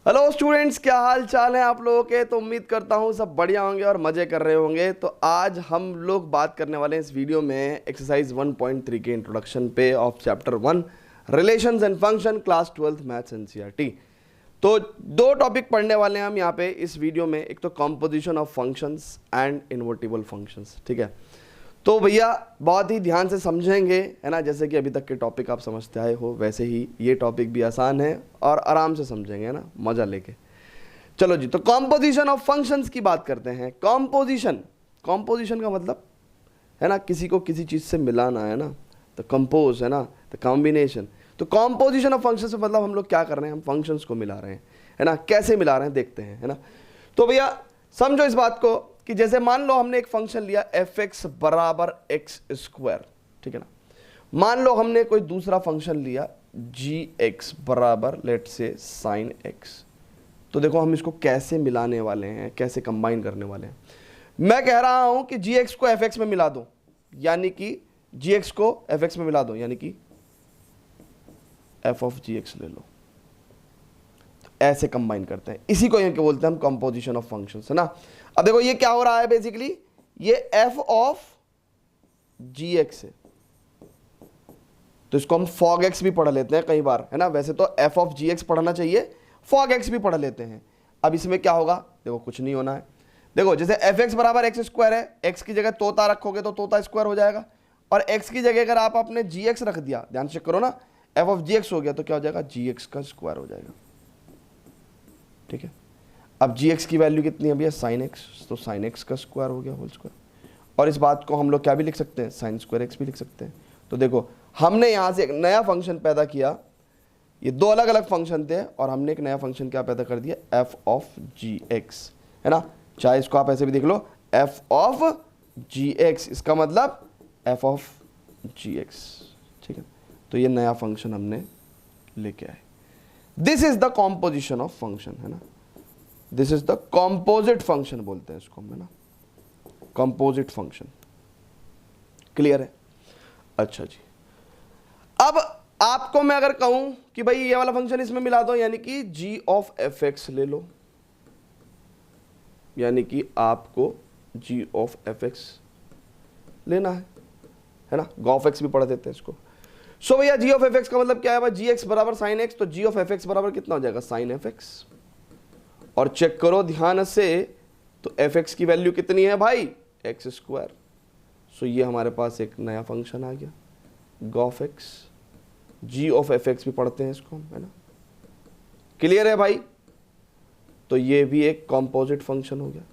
Hello students, क्या हाल चाल है आप लोगों के। तो उम्मीद करता हूँ सब बढ़िया होंगे और मज़े कर रहे होंगे। तो आज हम लोग बात करने वाले हैं इस वीडियो में एक्सरसाइज 1.3 के इंट्रोडक्शन पे of chapter 1 relations and function, class 12th maths NCERT. तो दो टॉपिक पढ़ने वाले हैं हम यहाँ पे इस वीडियो में। एक तो composition of functions and invertible functions, ठीक है। तो भैया बहुत ही ध्यान से समझेंगे, है ना। जैसे कि अभी तक के टॉपिक आप समझते आए हो वैसे ही ये टॉपिक भी आसान है और आराम से समझेंगे, है ना, मज़ा लेके। चलो जी, तो कॉम्पोजिशन ऑफ फंक्शंस की बात करते हैं। कॉम्पोजिशन का मतलब है ना किसी को किसी चीज़ से मिलाना, है ना। तो कंपोज, है ना, तो कॉम्बिनेशन। तो कॉम्पोजिशन ऑफ फंक्शंस से मतलब हम लोग क्या कर रहे हैं, हम फंक्शंस को मिला रहे हैं, है ना। कैसे मिला रहे हैं देखते हैं, है ना। तो भैया समझो इस बात को कि जैसे मान लो हमने एक फंक्शन लिया एफ एक्स बराबर एक्स स्क्वायर, ठीक है ना। मान लो हमने कोई दूसरा फंक्शन लिया जी एक्स बराबर लेट से साइन एक्स। तो देखो हम इसको कैसे मिलाने वाले हैं, कैसे कंबाइन करने वाले हैं। मैं कह रहा हूं कि जी एक्स को एफ एक्स में मिला दो, यानी कि जी एक्स को एफ एक्स में मिला दो, यानी कि एफ ऑफ जी एक्स ले लो। ऐसे कंबाइन करते हैं, इसी को क्या बोलते हैं हम, कंपोजिशन ऑफ फंक्शंस, है ना। अब देखो ये क्या हो रहा है, बेसिकली ये एफ ऑफ जी एक्स है, तो इसको हम फॉग एक्स भी पढ़ लेते हैं कई बार, है ना। वैसे तो एफ ऑफ जी एक्स पढ़ना चाहिए, फॉग एक्स भी पढ़ लेते हैं। अब इसमें क्या होगा, देखो कुछ नहीं होना है। देखो जैसे एफ एक्स बराबर एक्स स्क्वायर है, एक्स की जगह तोता रखोगे तो तोता स्क्वायर हो जाएगा, और एक्स की जगह अगर आप अपने जी एक्स रख दिया, ध्यान चेक करो ना, एफ ऑफ जी एक्स हो गया तो क्या हो जाएगा, जी एक्स का स्क्वायर हो जाएगा, ठीक है। अब जी एक्स की वैल्यू कितनी है भैया, साइन एक्स, तो साइन एक्स का स्क्वायर हो गया होल स्क्वायर। और इस बात को हम लोग क्या भी लिख सकते हैं, साइन स्क्वायर एक्स भी लिख सकते हैं। तो देखो हमने यहाँ से एक नया फंक्शन पैदा किया, ये दो अलग अलग फंक्शन थे और हमने एक नया फंक्शन क्या पैदा कर दिया, एफ ऑफ जी एक्स, है ना। चाहे इसको आप ऐसे भी देख लो, एफ ऑफ जी एक्स, इसका मतलब एफ ऑफ जी एक्स, ठीक है। तो ये नया फंक्शन हमने लेके आए। This is the composition of function, है ना। This is the composite function बोलते हैं इसको, है ना, कॉम्पोजिट फंक्शन। क्लियर है। अच्छा जी, अब आपको मैं अगर कहूं कि भाई ये वाला फंक्शन इसमें मिला दो, यानी कि g ऑफ एफ एक्स ले लो, यानी कि आपको g ऑफ एफ एक्स लेना है ना। गॉफ एक्स भी पढ़ देते हैं इसको। सो भैया g ऑफ एफ एक्स का मतलब क्या है भाई, जी एक्स बराबर साइन एक्स, तो g ऑफ एफ एक्स बराबर कितना हो जाएगा, साइन एफ एक्स। और चेक करो ध्यान से, तो एफ एक्स की वैल्यू कितनी है भाई, एक्स स्क्वायर। सो ये हमारे पास एक नया फंक्शन आ गया, gof x. G of f x भी पढ़ते हैं इसको, है ना। क्लियर है भाई। तो ये भी एक कॉम्पोजिट फंक्शन हो गया।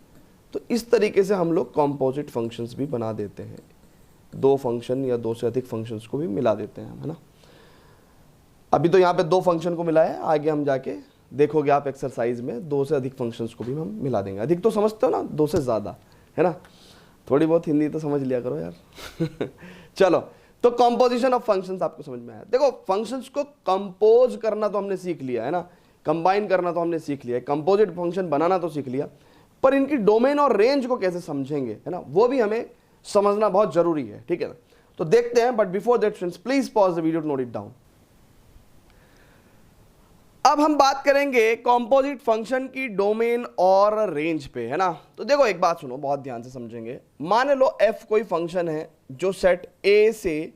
तो इस तरीके से हम लोग कॉम्पोजिट फंक्शंस भी बना देते हैं, दो फंक्शन या दो से अधिक फंक्शंस को भी मिला देते हैं, है ना। अभी तो यहाँ पे दो फंक्शन को मिला है, आगे हम जाके देखोगे आप एक्सरसाइज में दो से अधिक फंक्शंस को भी हम मिला देंगे। अधिक तो समझते हो ना, दो से ज़्यादा, है ना। थोड़ी बहुत हिंदी तो समझ लिया करो यार चलो, तो कंपोजिशन ऑफ फंक्शंस आपको समझ में आया। देखो फंक्शंस को कंपोज करना तो हमने सीख लिया, है ना, कंबाइन करना तो हमने सीख लिया, कंपोजिट फंक्शन बनाना तो सीख लिया, पर इनकी डोमेन और रेंज को कैसे समझेंगे, है ना, वो भी हमें समझना बहुत जरूरी है, ठीक है ना। तो देखते हैं, but before that friends please pause the video to note it down. अब हम बात करेंगे कंपोजिट फंक्शन की डोमेन और रेंज पे, है ना। तो देखो एक बात सुनो, बहुत ध्यान से समझेंगे। मान लो f कोई फंक्शन है जो सेट a से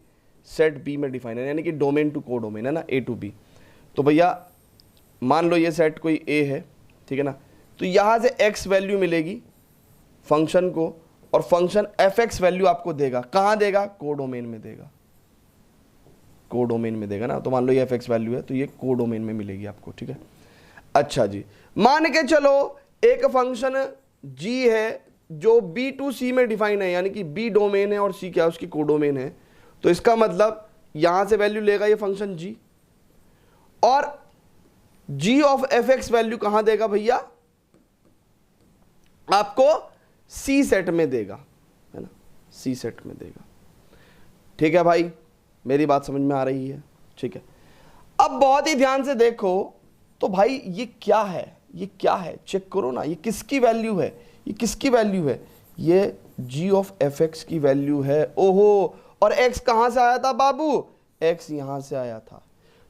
सेट b में डिफाइन है, यानी कि डोमेन टू को डोमेन, है ना, a टू b। तो भैया मान लो ये सेट कोई a है, ठीक है ना। तो यहां से x वैल्यू मिलेगी फंक्शन को, और फंक्शन fx वैल्यू आपको देगा, कहां देगा, को डोमेन में देगा, को डोमेन में देगा ना। तो मान लो ये एफ एक्स वैल्यू है, तो ये को डोमेन में मिलेगी आपको, ठीक है। अच्छा जी, मान के चलो एक फंक्शन g है जो b टू c में डिफाइन है, यानी कि b डोमेन है और c क्या है, उसकी को डोमेन है। तो इसका मतलब यहां से वैल्यू लेगा ये फंक्शन g, और g of f x value कहां देगा भैया, आपको c सेट में देगा, है ना, c सेट में देगा। ठीक है भाई, मेरी बात समझ में आ रही है, ठीक है। अब बहुत ही ध्यान से देखो, तो भाई ये क्या है, ये क्या है, चेक करो ना, ये किसकी वैल्यू है, ये किसकी वैल्यू है, ये g ऑफ एफ एक्स की वैल्यू है। ओहो, और x कहां से आया था बाबू, x यहां से आया था।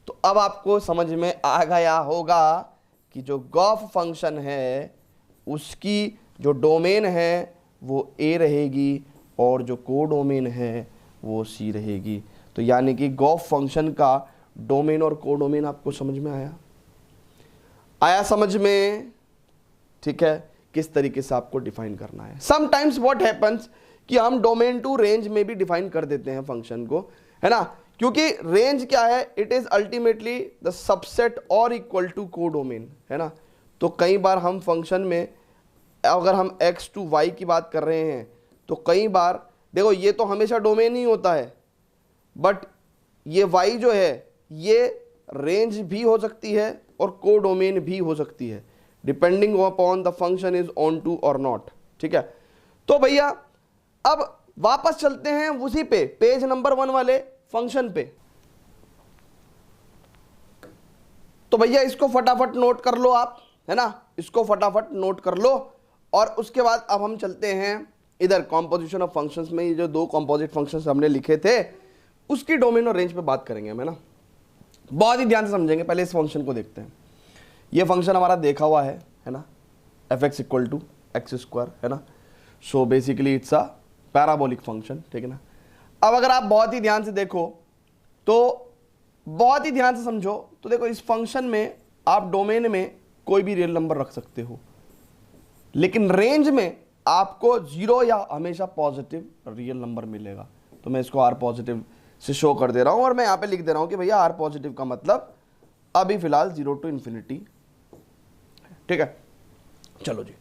तो अब आपको समझ में आ गया होगा कि जो गॉफ फंक्शन है उसकी जो डोमेन है वो ए रहेगी और जो कोडोमेन है वो सी रहेगी। तो यानी कि गॉफ फंक्शन का डोमेन और कोडोमेन आपको समझ में आया समझ में? ठीक है, किस तरीके से आपको डिफाइन करना है। समटाइम्स व्हाट हैपन्स कि हम डोमेन टू रेंज में भी डिफाइन कर देते हैं फंक्शन को, है ना, क्योंकि रेंज क्या है, it is ultimately the subset और इक्वल टू कोडोमेन, है ना। तो कई बार हम फंक्शन में अगर हम x टू y की बात कर रहे हैं तो कई बार देखो ये तो हमेशा डोमेन ही होता है, बट ये y जो है ये रेंज भी हो सकती है और कोडोमेन भी हो सकती है, depending upon the function is onto और नॉट। ठीक है, तो भैया अब वापस चलते हैं उसी पे, पेज नंबर 1 वाले फंक्शन पे। तो भैया इसको फटाफट नोट कर लो आप, है ना, इसको फटाफट नोट कर लो। और उसके बाद अब हम चलते हैं इधर कॉम्पोजिशन ऑफ फंक्शंस में। ये जो 2 कॉम्पोजिट फंक्शंस हमने लिखे थे उसकी डोमेन और रेंज पे बात करेंगे हम, है ना। बहुत ही ध्यान से समझेंगे। पहले इस फंक्शन को देखते हैं। ये फंक्शन हमारा देखा हुआ है ना, fx equal to x square, है ना। So basically it's a parabolic function, ठीक है ना। अब अगर आप बहुत ही ध्यान से देखो तो बहुत ही ध्यान से समझो तो देखो इस फंक्शन में आप डोमेन में कोई भी रियल नंबर रख सकते हो, लेकिन रेंज में आपको 0 या हमेशा पॉजिटिव रियल नंबर मिलेगा। तो मैं इसको आर पॉजिटिव से शो कर दे रहा हूं और मैं यहां पे लिख दे रहा हूं कि भैया आर पॉजिटिव का मतलब अभी फिलहाल 0 टू इन्फिनिटी, ठीक है। चलो जी,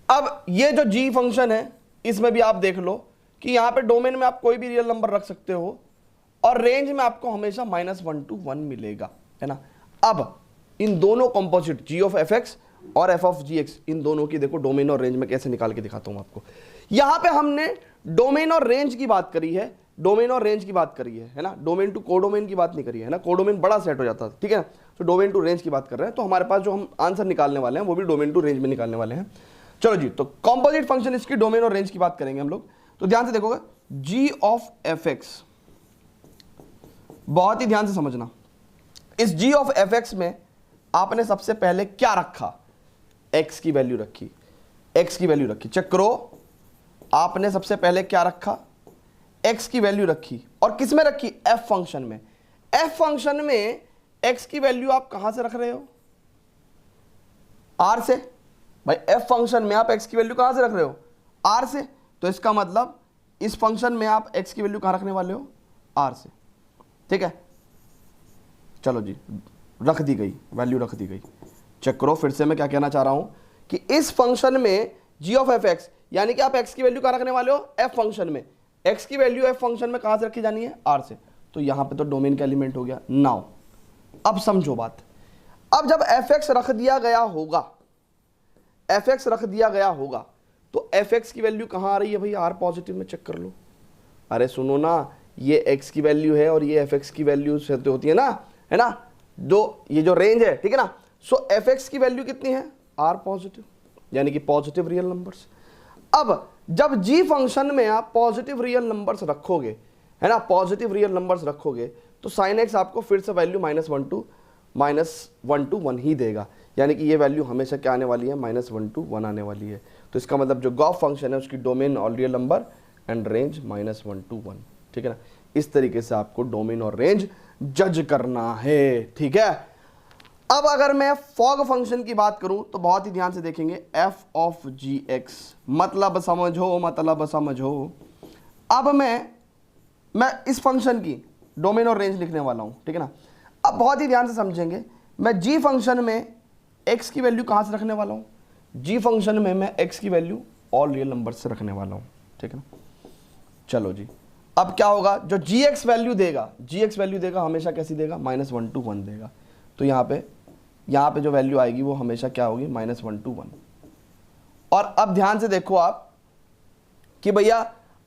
अब ये जो जी फंक्शन है इसमें भी आप देख लो कि यहां पे डोमेन में आप कोई भी रियल नंबर रख सकते हो और रेंज में आपको हमेशा -1 to 1 मिलेगा, है ना। अब इन दोनों composite g of f x और एफ ऑफ जी एक्स, इन दोनों की देखो डोमेन और रेंज में कैसे निकाल के दिखाता हूं आपको। यहां पे हमने डोमेन और रेंज की बात करी है, डोमेन और रेंज की बात करी है ना, डोमेन टू कोडोमेन की बात नहीं करी है ना। कोडोमेन बड़ा सेट हो जाता है, ठीक है। तो डोमेन टू रेंज की बात कर रहे हैं, तो हमारे पास जो हम आंसर निकालने वाले हैं वो भी डोमेन टू रेंज में निकालने वाले हैं। चलो जी, तो कॉम्पोजिट फंक्शन इसकी डोमेन और रेंज की बात करेंगे हम लोग। तो ध्यान से देखोगे, जी ऑफ एफ एक्स, बहुत ही ध्यान से समझना। इस जी ऑफ एफ एक्स में आपने सबसे पहले क्या रखा, एक्स की वैल्यू रखी, एक्स की वैल्यू रखी। चेक करो, आपने सबसे पहले क्या रखा, एक्स की वैल्यू रखी। और किस में रखी, एफ फंक्शन में। एफ फंक्शन में एक्स की वैल्यू आप कहां से रख रहे हो, आर से। भाई एफ फंक्शन में आप एक्स की वैल्यू कहां से रख रहे हो, आर से। तो इसका मतलब इस फंक्शन में आप एक्स की वैल्यू कहां रखने वाले हो, आर से, ठीक है। चलो जी, रख दी गई वैल्यू, रख दी गई। चेक करो फिर से मैं क्या कहना चाह रहा हूं कि इस फंक्शन में जी ऑफ एफ एक्स, यानी कि आप एक्स की वैल्यू कहां रखने वाले हो, एफ फंक्शन में। एक्स की वैल्यू एफ फंक्शन में कहां से रखी जानी है, आर से। तो यहां पे तो डोमेन का एलिमेंट हो गया। नाउ अब समझो बात, अब जब एफ एक्स रख दिया गया होगा, एफ एक्स रख दिया गया होगा, तो एफ एक्स की वैल्यू कहां आ रही है भाई, आर पॉजिटिव में। चेक कर लो। अरे सुनो ना, ये एक्स की वैल्यू है और ये एफ एक्स की वैल्यू होती है ना, जो ये जो रेंज है, ठीक है ना। सो एफ एक्स की वैल्यू कितनी है, आर पॉजिटिव, यानी कि पॉजिटिव रियल नंबर्स। अब जब जी फंक्शन में आप पॉजिटिव रियल नंबर्स रखोगे, है ना, पॉजिटिव रियल नंबर्स रखोगे, तो साइन एक्स आपको फिर से वैल्यू -1 to 1 ही देगा। यानी कि ये वैल्यू हमेशा क्या आने वाली है, -1 to 1 आने वाली है। तो इसका मतलब जो गॉफ फंक्शन है उसकी डोमेन और real number and range -1 to 1, ठीक है ना। इस तरीके से आपको डोमेन और रेंज जज करना है, ठीक है। अब अगर मैं फॉग फंक्शन की बात करूं तो बहुत ही ध्यान से देखेंगे, एफ ऑफ जी एक्स, मतलब समझो, मतलब समझो। अब मैं इस फंक्शन की डोमेन और रेंज लिखने वाला हूं, ठीक है ना। अब बहुत ही ध्यान से समझेंगे, मैं जी फंक्शन में एक्स की वैल्यू कहां से रखने वाला हूं, जी फंक्शन में मैं एक्स की वैल्यू ऑल रियल नंबर से रखने वाला हूं, ठीक है ना। चलो जी, अब क्या होगा, जो जी एक्स वैल्यू देगा, जी एक्स वैल्यू देगा हमेशा कैसी देगा, -1 to 1 देगा। तो यहाँ पे जो वैल्यू आएगी वो हमेशा क्या होगी, -1 to 1। और अब ध्यान से देखो आप कि भैया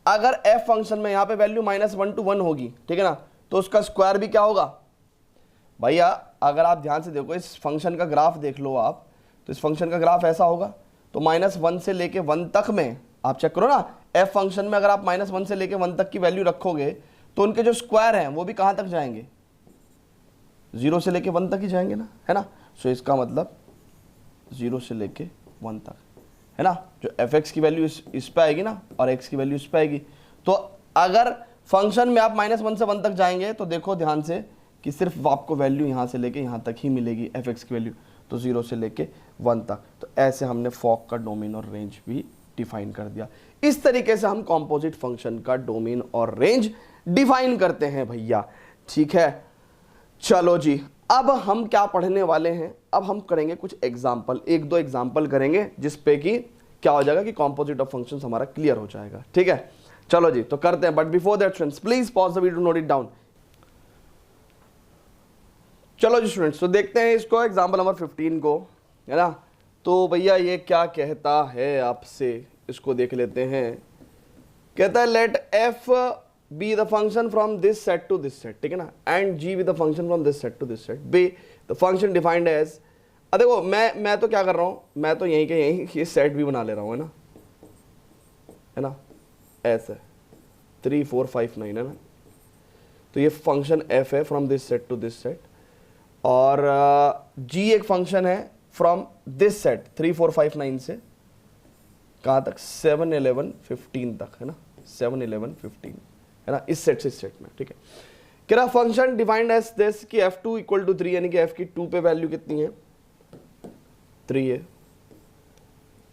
अगर एफ फंक्शन में यहाँ पे वैल्यू -1 to 1 होगी, ठीक है ना, तो उसका स्क्वायर भी क्या होगा भैया। अगर आप ध्यान से देखो, इस फंक्शन का ग्राफ देख लो आप, तो इस फंक्शन का ग्राफ ऐसा होगा। तो -1 से लेके 1 तक में आप चेक करो ना, एफ फंक्शन में अगर आप -1 से लेके 1 तक की वैल्यू रखोगे तो उनके जो स्क्वायर हैं वो भी कहां तक जाएंगे, 0 से लेके 1 तक ही जाएंगे ना, है ना। सो इसका मतलब 0 से लेके 1 तक, है ना। जो एफ एक्स की वैल्यू इस पे आएगी ना और एक्स की वैल्यू इस पे आएगी, तो अगर फंक्शन में आप -1 से 1 तक जाएंगे तो देखो ध्यान से कि सिर्फ आपको वैल्यू यहाँ से लेके यहाँ तक ही मिलेगी एफ एक्स की वैल्यू, तो 0 से लेके 1 तक। तो ऐसे हमने फॉक का डोमेन और रेंज भी डिफाइन कर दिया। इस तरीके से हम कॉम्पोजिट फंक्शन का डोमेन और रेंज डिफाइन करते हैं भैया, ठीक है। चलो जी, अब हम क्या पढ़ने वाले हैं, अब हम करेंगे कुछ एग्जाम्पल, 1-2 एग्जाम्पल करेंगे जिसपे कि क्या हो जाएगा कि कॉम्पोजिट ऑफ फंक्शंस हमारा क्लियर हो जाएगा, ठीक है। चलो जी, तो करते हैं, but before that students please pause the video, note it down. चलो जी स्टूडेंट्स, तो देखते हैं इसको एग्जाम्पल नंबर 15 को, है ना। तो भैया ये क्या कहता है आपसे, इसको देख लेते हैं। कहता है let f be the function from this set to this set, ठीक है ना, and g be the function from this set to this set, be the function defined as, देखो मैं तो क्या कर रहा हूं, मैं तो यहीं के यहीं ये सेट भी बना ले रहा हूं, है ना, ऐसे 3 4 5 9, है ना। तो ये फंक्शन एफ है from this set to this set, और जी एक फंक्शन है फ्रॉम दिस सेट 3 4 5 9 से कहाँ तक, 7 11 15 तक, है ना, 7 11 15, है ना, इस सेट से इस सेट में, ठीक है। कह रहा फंक्शन डिफाइंड एज दिस कि f2 इक्वल टू 3, यानी कि f की 2 पे वैल्यू कितनी है, 3 है,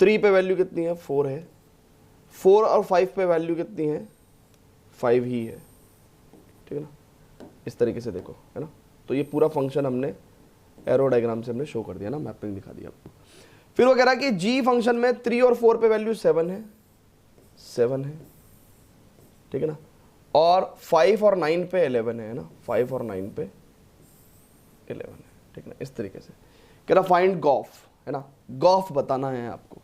3 पे वैल्यू कितनी है, 4 है, 4 और 5 पे वैल्यू कितनी है, 5 ही है, ठीक है ना। इस तरीके से देखो, है ना। तो ये पूरा फंक्शन हमने एरो डायग्राम से हमने शो कर दिया ना, मैपिंग दिखा दिया आपको। फिर वो कह रहा कि जी फंक्शन में 3 और 4 पे वैल्यू 7 है, 7 है, ठीक है ना, और 5 और 9 पे 11 है ना, 5 और 9 पे 11 है, ठीक है ना। इस तरीके से कह रहा फाइंड गॉफ, है ना, गॉफ बताना है आपको।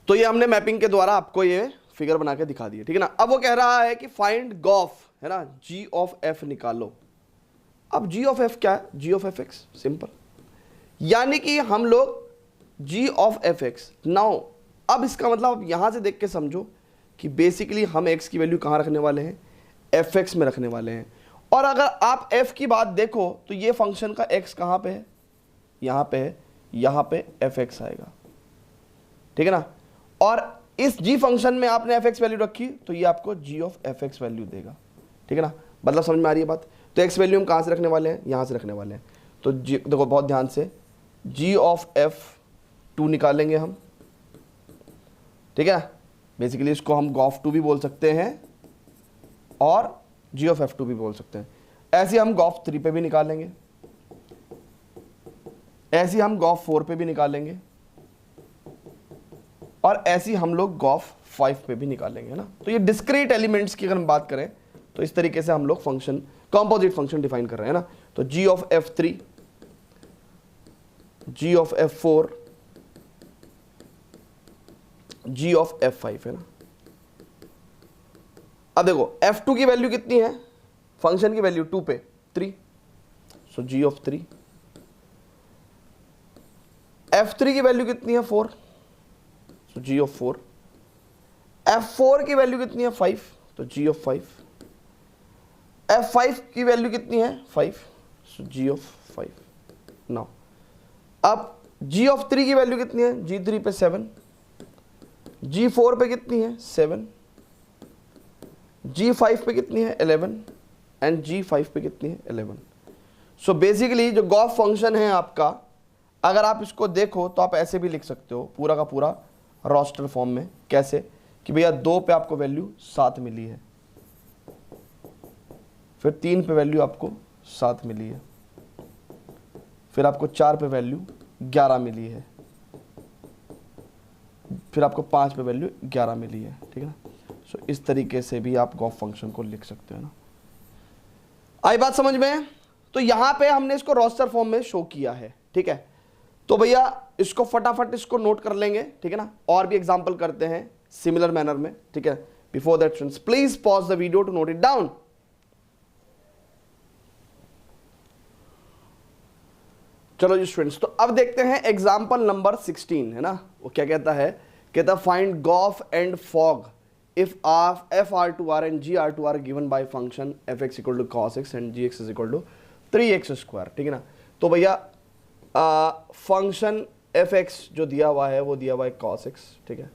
तो ये हमने मैपिंग के द्वारा आपको ये फिगर बना के दिखा दिया, ठीक है ना। अब वो कह रहा है कि फाइंड गॉफ, है ना, जी ऑफ एफ निकालो। अब जी ऑफ एफ क्या है, जी ऑफ एफ एक्स, सिंपल, यानी कि हम लोग जी ऑफ एफ एक्स, नाउ अब इसका मतलब अब यहां से देख के समझो कि बेसिकली हम x की वैल्यू कहाँ रखने वाले हैं, एफ एक्स में रखने वाले हैं। और अगर आप f की बात देखो तो ये फंक्शन का x कहाँ पे है, यहाँ पे है, यहाँ पे एफ एक्स आएगा, ठीक है ना। और इस g फंक्शन में आपने एफ एक्स वैल्यू रखी तो ये आपको g of f x value देगा, ठीक है ना। मतलब समझ में आ रही है बात। तो x वैल्यू हम कहाँ से रखने वाले हैं, यहाँ से रखने वाले हैं। तो देखो बहुत ध्यान से, g ऑफ f2 निकालेंगे हम, ठीक है। बेसिकली इसको हम गॉफ2 भी बोल सकते हैं और जी ऑफ एफ2 भी बोल सकते हैं। ऐसे हम गॉफ3 पे भी निकालेंगे, ऐसे हम गॉफ4 पे भी निकालेंगे, और ऐसी हम लोग गॉफ5 पे भी निकालेंगे, है ना। तो ये डिस्क्रीट एलिमेंट्स की अगर हम बात करें तो इस तरीके से हम लोग फंक्शन, कॉम्पोजिट फंक्शन डिफाइन कर रहे हैं ना। तो g of f3, g of f4, g of f5, है ना। अब देखो f2 की वैल्यू कितनी है, फंक्शन की वैल्यू 2 पे 3, सो जी ऑफ 3। f3 की वैल्यू कितनी है 4, सो जी ऑफ 4। f4 की वैल्यू कितनी है 5, तो जी ऑफ 5। f5 की वैल्यू कितनी है 5, सो जी ऑफ 5। नाउ अब जी ऑफ 3 की वैल्यू कितनी है, g3 पे 7, g4 पे कितनी है 7, g5 पे कितनी है 11, एंड g5 पे कितनी है 11। सो बेसिकली जो गॉफ फंक्शन है आपका, अगर आप इसको देखो तो आप ऐसे भी लिख सकते हो पूरा का पूरा रोस्टर फॉर्म में। कैसे कि भैया 2 पे आपको वैल्यू 7 मिली है, फिर 3 पे वैल्यू आपको 7 मिली है, फिर आपको 4 पे वैल्यू 11 मिली है, फिर आपको 5 पे वैल्यू 11 मिली है, ठीक है ना। सो इस तरीके से भी आप गॉफ फंक्शन को लिख सकते हो ना। आई बात समझ में। तो यहां पे हमने इसको रोस्टर फॉर्म में शो किया है, ठीक है। तो भैया इसको फटाफट इसको नोट कर लेंगे, ठीक है ना। और भी एग्जांपल करते हैं सिमिलर मैनर में, ठीक है। Before that friends please pause the video to note it down. चलो जी स्टूडेंट्स, तो अब देखते हैं एग्जांपल नंबर 16, है ना। वो क्या कहता है, कहता find gof and fog if f r2r and g r2 are given by function fx equal to cos x and gx is equal to 3x square, ठीक है ना। तो भैया फंक्शन एफ एक्स जो दिया हुआ है वो दिया हुआ है cos x, ठीक है,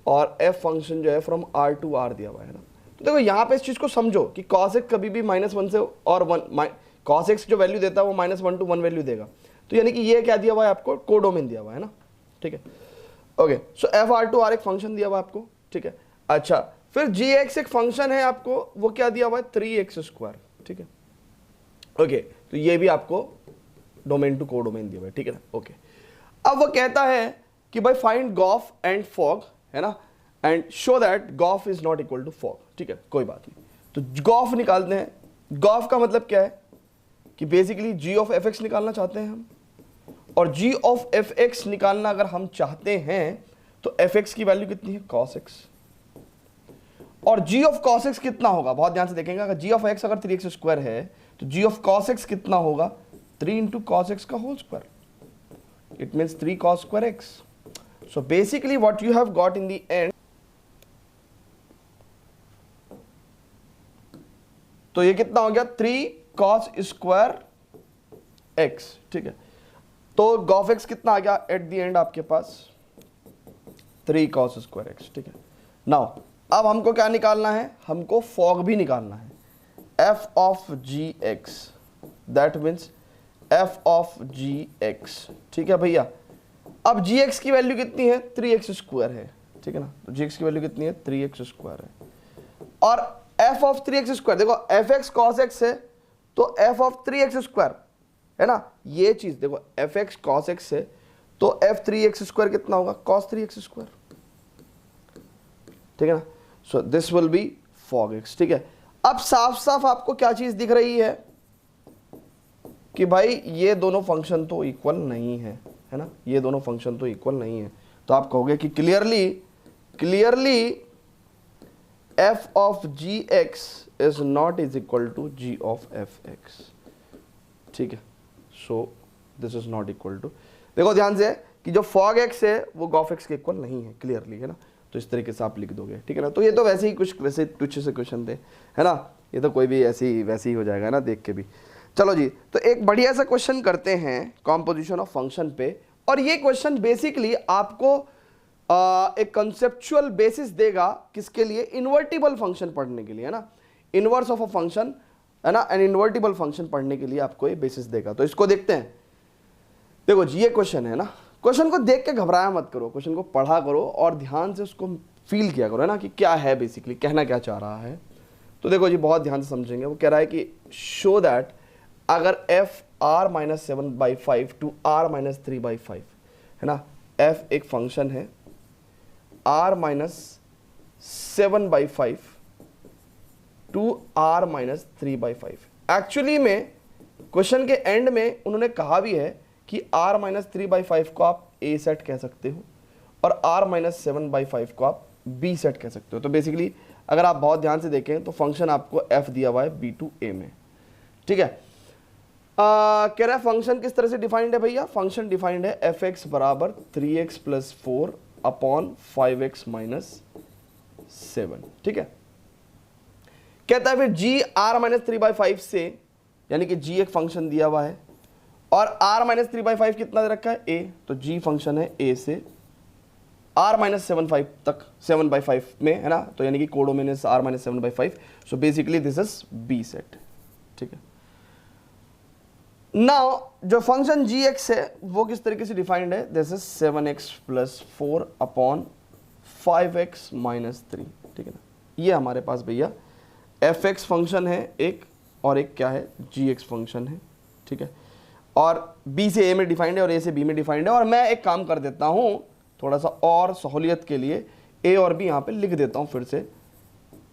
और एफ फंक्शन जो है फ्रॉम r टू r दिया हुआ है ना। तो देखो यहाँ पे इस चीज़ को समझो कि cos x कभी भी -1 से और 1, cos x जो वैल्यू देता है वो -1 to 1 वैल्यू देगा। तो यानी कि ये क्या दिया हुआ है आपको, कोडोमेन दिया हुआ है ना, ठीक है। Okay, so f r to r एक फंक्शन दिया हुआ है आपको, ठीक है। अच्छा, फिर जी एक्स एक फंक्शन है आपको, वो क्या दिया हुआ है 3x², ठीक है। ओके, तो ये भी आपको डोमेन टू कोडोमेन दिया हुआ है, ठीक है ना। ओके, अब वो कहता है कि भाई फाइंड गॉफ एंड फॉग, है ना, and show that gof is not equal to fog, ठीक है, कोई बात नहीं। तो गॉफ निकालते हैं। गॉफ का मतलब क्या है कि basically g of f x निकालना चाहते हैं हम, और जी ऑफ एफ एक्स निकालना अगर हम चाहते हैं तो एफ एक्स की वैल्यू कितनी है, cos x, और जी ऑफ cos x कितना होगा, बहुत ध्यान से देखेंगे, अगर जी ऑफ एक्स अगर 3x² है तो जी ऑफ cos x कितना होगा, 3 into cos x का whole square, it means 3 cos square x. So basically what you have got in the end, तो ये कितना हो गया 3 cos square x, ठीक है। तो गॉफ x कितना आ गया एट द एंड आपके पास 3 cos square x, ठीक है। नाउ अब हमको क्या निकालना है, हमको फॉग भी निकालना है, f of gx, that means f of gx, ठीक है भैया। अब gx की वैल्यू कितनी है, 3x² है, ठीक है ना। तो gx की वैल्यू कितनी है, 3x² है, और f of 3x², देखो fx cos x है तो f of 3x² है ना, ये चीज देखो fx cos x है तो f 3x² कितना होगा, cos 3x², ठीक है ना। So this will be fog x, ठीक है। अब साफ साफ आपको क्या चीज दिख रही है कि भाई ये दोनों फंक्शन तो इक्वल नहीं है ना, ये दोनों फंक्शन तो इक्वल नहीं है। तो आप कहोगे कि clearly f of gx is not is equal to g of fx, ठीक है। सो this is not equal to, देखो ध्यान से कि जो fog x है वो gov x के इक्वल नहीं है, क्लियरली, है ना। तो इस तरीके से आप लिख दोगे, ठीक है ना। तो ये तो वैसे ही कुछ वैसे तुच्छ से क्वेश्चन थे, है ना, ये तो कोई भी ऐसी वैसे ही हो जाएगा ना देख के भी। चलो जी, तो एक बढ़िया सा क्वेश्चन करते हैं कॉम्पोजिशन ऑफ फंक्शन पे, और ये क्वेश्चन बेसिकली आपको एक कंसेप्चुअल बेसिस देगा किसके लिए, इन्वर्टिबल फंक्शन पढ़ने के लिए, है ना। इनवर्स ऑफ अ फंक्शन, है ना, एन इन्वर्टिबल फंक्शन पढ़ने के लिए आपको ये बेसिस देगा। तो इसको देखते हैं। देखो जी, ये क्वेश्चन है ना, क्वेश्चन को देख के घबराया मत करो, क्वेश्चन को पढ़ा करो और ध्यान से उसको फील किया करो, है ना, कि क्या है बेसिकली, कहना क्या चाह रहा है। तो देखो जी, बहुत ध्यान से समझेंगे। वो कह रहा है कि शो दैट अगर f r-7/5 टू r-3/5, है ना, f एक फंक्शन है r-7/5 टू r-3/5। एक्चुअली में क्वेश्चन के एंड में उन्होंने कहा भी है कि r-3/5 को आप a सेट कह सकते हो और r-7/5 को आप b सेट कह सकते हो। तो बेसिकली अगर आप बहुत ध्यान से देखें तो फंक्शन आपको f दिया हुआ है b to a में, ठीक है। कह रहा है फंक्शन किस तरह से डिफाइंड है भैया, फंक्शन डिफाइंड है एफ एक्स बराबर 3x + 4 अपॉन 5x - 7, ठीक है। कहता है फिर g r-3/5 से, यानी कि g एक फंक्शन दिया हुआ है और r-3/5 कितना दे रखा है, a, तो g फंक्शन है a से r-7/5 तक, 7/5 में, है ना। तो यानी कि codomain is r-7/5। So basically this is b set, ठीक है। नाउ जो फंक्शन gx है वो किस तरीके से डिफाइंड है, this is 7x + 4 upon 5x - 3, ठीक है ना। ये हमारे पास भैया fx फंक्शन है एक, और एक क्या है, gx फंक्शन है, ठीक है। और b से a में डिफाइंड है और a से b में डिफाइंड है। और मैं एक काम कर देता हूँ थोड़ा सा और सहूलियत के लिए, a और b यहाँ पे लिख देता हूँ फिर से,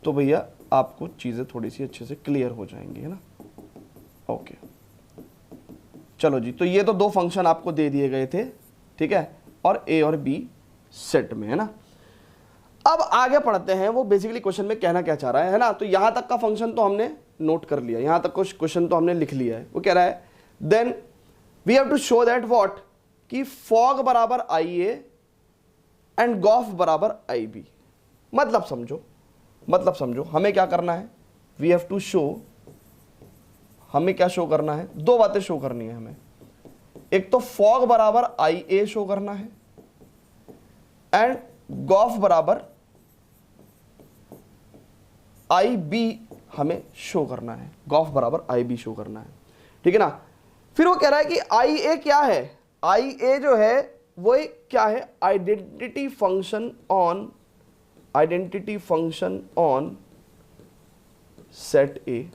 तो भैया आपको चीज़ें थोड़ी सी अच्छे से क्लियर हो जाएंगी, है ना। ओके, चलो जी, तो ये तो दो फंक्शन आपको दे दिए गए थे, ठीक है, और a और b सेट में, है ना। अब आगे पढ़ते हैं वो बेसिकली क्वेश्चन में कहना क्या चाह रहा है ना। तो यहां तक का फंक्शन तो हमने नोट कर लिया, यहां तक कुछ क्वेश्चन तो हमने लिख लिया है। वो कह रहा है then we have to show that what, कि फॉग बराबर IA एंड गॉफ बराबर IB। मतलब समझो हमें क्या करना है, वी हैव टू शो, हमें क्या शो करना है, दो बातें शो करनी है हमें। एक तो फॉग बराबर आई ए शो करना है एंड गॉफ बराबर आई बी हमें शो करना है, गॉफ बराबर आई बी शो करना है, ठीक है ना। फिर वो कह रहा है कि आई ए क्या है, आई ए जो है वो एक क्या है, identity function on set A,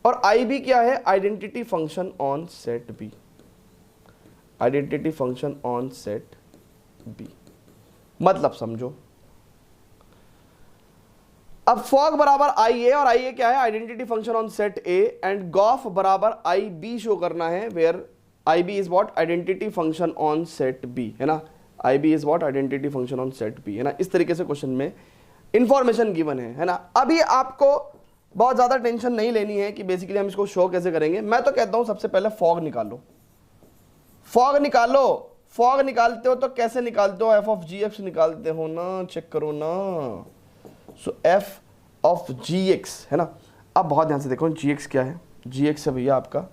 और आई बी क्या है, identity function on set B, identity function on set B. मतलब समझो, अब फॉग बराबर आई ए, और आई ए क्या है, identity function on set A, and gof बराबर आई बी शो करना है, where I B is what, identity function on set B, है ना। I B is what, identity function on set B, है ना। इस तरीके से क्वेश्चन में इंफॉर्मेशन गिवन है ना। अभी आपको बहुत ज्यादा टेंशन नहीं लेनी है कि बेसिकली हम इसको शो कैसे करेंगे। मैं तो कहता हूं सबसे पहले फॉग निकालो, फॉग निकालो। फॉग निकालते हो तो कैसे निकालते हो, एफ ऑफ जी एक्स निकालते हो ना, चेक करो ना। सो एफ ऑफ जी एक्स, है ना। अब बहुत ध्यान से देखो जी एक्स क्या है, जी एक्स है भैया आपका,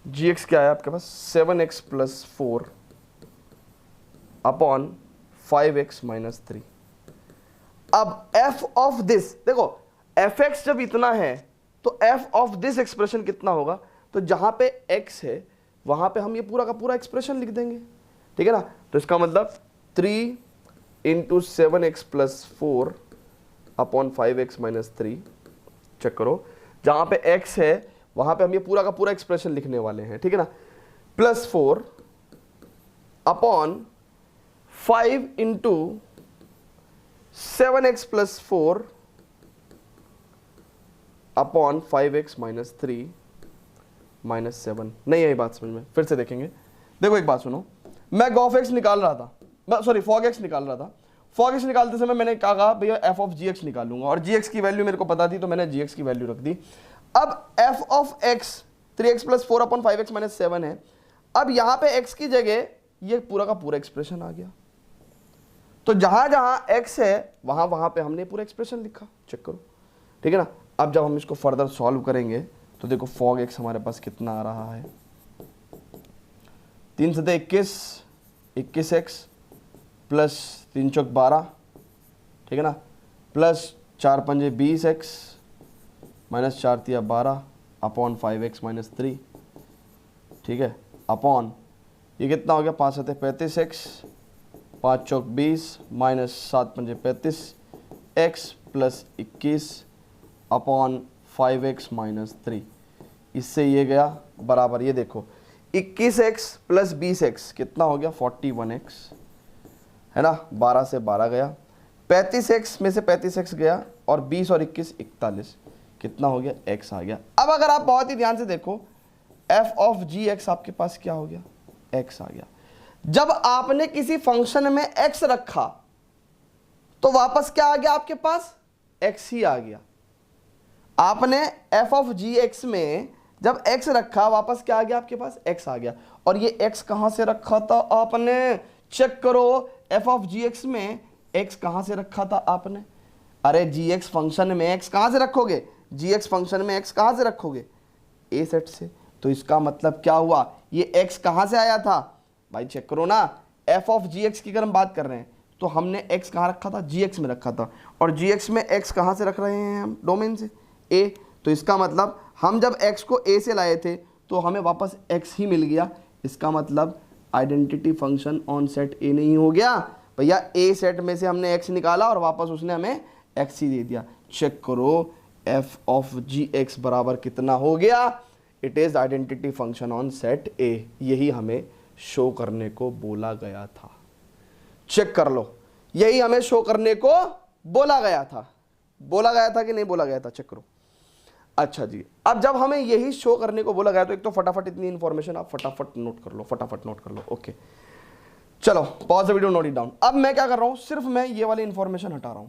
जी एक्स क्या है आपके पास 7x plus 4 upon 5x minus 3। अब f ऑफ दिस देखो, fx जब इतना है तो f ऑफ दिस एक्सप्रेशन कितना होगा, तो जहां पे x है वहां पे हम ये पूरा का पूरा एक्सप्रेशन लिख देंगे, ठीक है ना। तो इसका मतलब 3 into 7x plus 4 upon 5x minus 3, check करो, जहां पे x है वहां पे हम ये पूरा का पूरा एक्सप्रेशन लिखने वाले हैं, ठीक है ना। Plus 4 upon 5 into 7x plus 4 upon 5x minus 3 minus 7। नहीं आई बात समझ में, फिर से देखेंगे। देखो एक बात सुनो, मैं गॉफ एक्स निकाल रहा था, सॉरी फॉग एक्स निकाल रहा था। फॉग एक्स निकालते समय मैंने कहा भैया एफ ऑफ जी एक्स निकालूंगा, और जी एक्स की वैल्यू मेरे को पता थी तो मैंने जी एक्स की वैल्यू रख दी। अब f of x 3x plus 4 upon 5x minus 7 है। अब यहां पे x की जगह ये पूरा का पूरा एक्सप्रेशन आ गया, तो जहां जहां x है वहां वहां पे हमने पूरा एक्सप्रेशन लिखा, चेक करो, ठीक है ना। अब जब हम इसको फर्दर सॉल्व करेंगे तो देखो फॉग x हमारे पास कितना आ रहा है, 3 से 21, 21x प्लस 3 चौक 12, ठीक है ना, प्लस 4 पंजे 20x माइनस 4 तिया 12 अपॉन 5x माइनस 3, ठीक है, अपॉन ये कितना हो गया, 5 सते 35x, 5 चौक 20 माइनस 7 पंजे 35 x plus 21 upon 5x minus 3। इससे ये गया बराबर, ये देखो 21x प्लस 20x कितना हो गया 41x, है ना, 12 से 12 गया, 35x में से 35x गया, और 20 और 21 41, कितना हो गया x आ गया। अब अगर आप बहुत ही ध्यान से देखो f ऑफ जी एक्स आपके पास क्या हो गया, x आ गया। जब आपने किसी फंक्शन में x रखा तो वापस क्या आ गया आपके पास, x ही आ गया। आपने f ऑफ जी एक्स में जब x रखा वापस क्या आ गया आपके पास, x आ गया। और ये x कहां से रखा था आपने, चेक करो, f ऑफ जी एक्स में x कहां से रखा था आपने, अरे जी एक्स फंक्शन में x कहां से रखोगे, जी एक्स फंक्शन में x कहां से रखोगे, ए सेट से। तो इसका मतलब क्या हुआ, ये x कहां से आया था भाई, चेक करो ना, f ऑफ जी एक्स की अगर हम बात कर रहे हैं तो हमने x कहां रखा था, जी एक्स में रखा था, और जी एक्स में x कहां से रख रहे हैं हम, डोमेन से a। तो इसका मतलब हम जब x को a से लाए थे तो हमें वापस x ही मिल गया। इसका मतलब identity function on set a नहीं हो गया भैया, a सेट में से हमने x निकाला और वापस उसने हमें x ही दे दिया। चेक करो f ऑफ जी एक्स बराबर कितना हो गया, it is identity function on set a। यही हमें शो करने को बोला गया था, चेक कर लो, यही हमें शो करने को बोला गया था। बोला गया था कि नहीं बोला गया था, चेक करो। अच्छा जी, अब जब हमें यही शो करने को बोला गया तो एक तो फटाफट इतनी इंफॉर्मेशन आप फटाफट नोट कर लो, फटाफट नोट कर लो। ओके चलो pause the video, note it down. अब मैं क्या कर रहा हूं, सिर्फ मैं ये वाली इंफॉर्मेशन हटा रहा हूं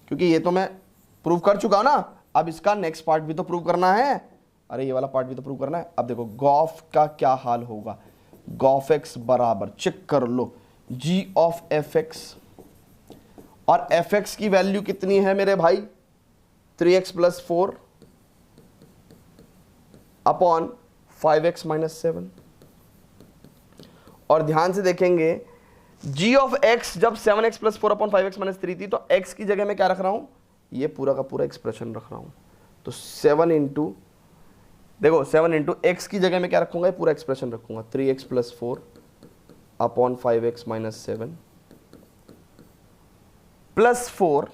क्योंकि ये तो मैं प्रूव कर चुका ना। अब इसका नेक्स्ट पार्ट भी तो प्रूव करना है, अरे ये वाला पार्ट भी तो प्रूव करना है। अब देखो गॉफ का क्या हाल होगा, गॉफ एक्स बराबर, चेक कर लो, जी ऑफ एफ एक्स, और एफ एक्स की वैल्यू कितनी है मेरे भाई, 3x plus 4 upon 5x minus 7। और ध्यान से देखेंगे g ऑफ x जब 7x plus 4 upon 5x minus 3 थी, तो x की जगह में क्या रख रहा हूं, ये पूरा का पूरा एक्सप्रेशन रख रहा हूं। तो 7 इंटू, देखो 7 इंटू एक्स की जगह में क्या रखूंगा, ये पूरा एक्सप्रेशन रखूंगा, 3x plus 4 upon 5x minus 7 plus 4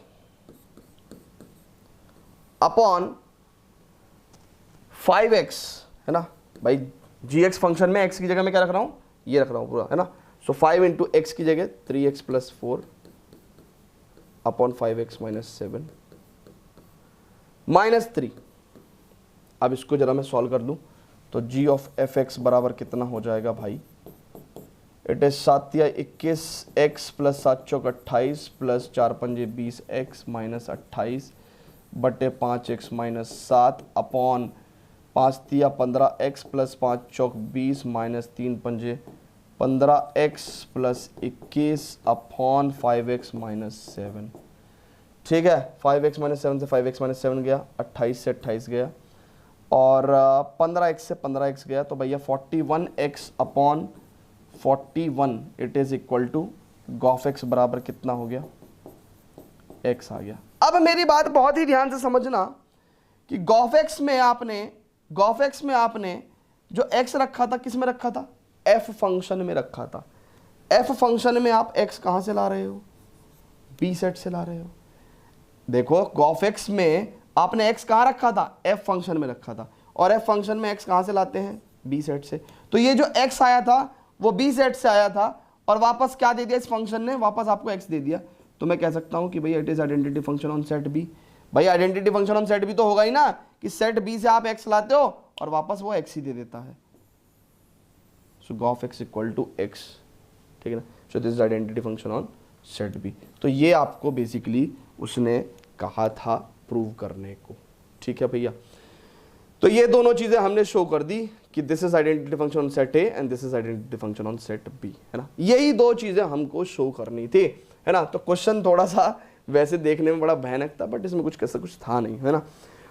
upon 5x, है ना भाई, gx फंक्शन में x की जगह में क्या रख रहा हूं, ये रख रहा हूं पूरा, है ना। सो 5 इंटू एक्स की जगह 3x plus 4 upon 5x minus 7 minus 3। अब इसको जरा मैं सॉल्व कर दूं तो g ऑफ fx बराबर कितना हो जाएगा भाई, इट इज 7 या 21 x प्लस 7 चौक 28 प्लस 4 पंजे 20 x माइनस 28 बटे 5x माइनस 7 अपॉन 5 तिया 15 x प्लस 5 चौक 20 माइनस 3 पंजे 15 x plus 21 upon 5x minus 7। ठीक है, 5x माइनस 7 से 5x माइनस 7 गया, 28 से 28 गया, और 15x से 15x गया, तो भैया 41x upon 41 it is equal to gof x बराबर कितना हो गया, x आ गया। अब मेरी बात बहुत ही ध्यान से समझना कि गॉफ x में आपने जो x रखा था किस में रखा था, f फंक्शन में रखा था। f फंक्शन में आप x कहां से ला रहे हो, b सेट से ला रहे हो। देखो गॉफ x में आपने x कहां रखा था, f फंक्शन में रखा था, और f फंक्शन में x कहां से लाते हैं, b सेट से। तो ये जो x आया था वो b सेट से आया था, और वापस क्या दे दिया इस फंक्शन ने, वापस आपको x दे दिया। तो मैं कह सकता हूं कि भैया it is identity function on set b। भाई identity function on set b तो होगा ही ना, कि सेट b से आप x लाते हो और वापस वो x ही दे देता है। So gof x equal to x, ठीक है ना। So this is identity function on set b। तो ये आपको बेसिकली उसने कहा था प्रूव करने को, ठीक है भैया। तो ये दोनों चीजें हमने शो कर दी कि this is identity function on set A and this is identity function on set B, है ना। यही दो चीजें हमको शो करनी थी, है ना। तो क्वेश्चन थोड़ा सा वैसे देखने में बड़ा भयानक था, बट इसमें कुछ कैसा कुछ था नहीं, है ना।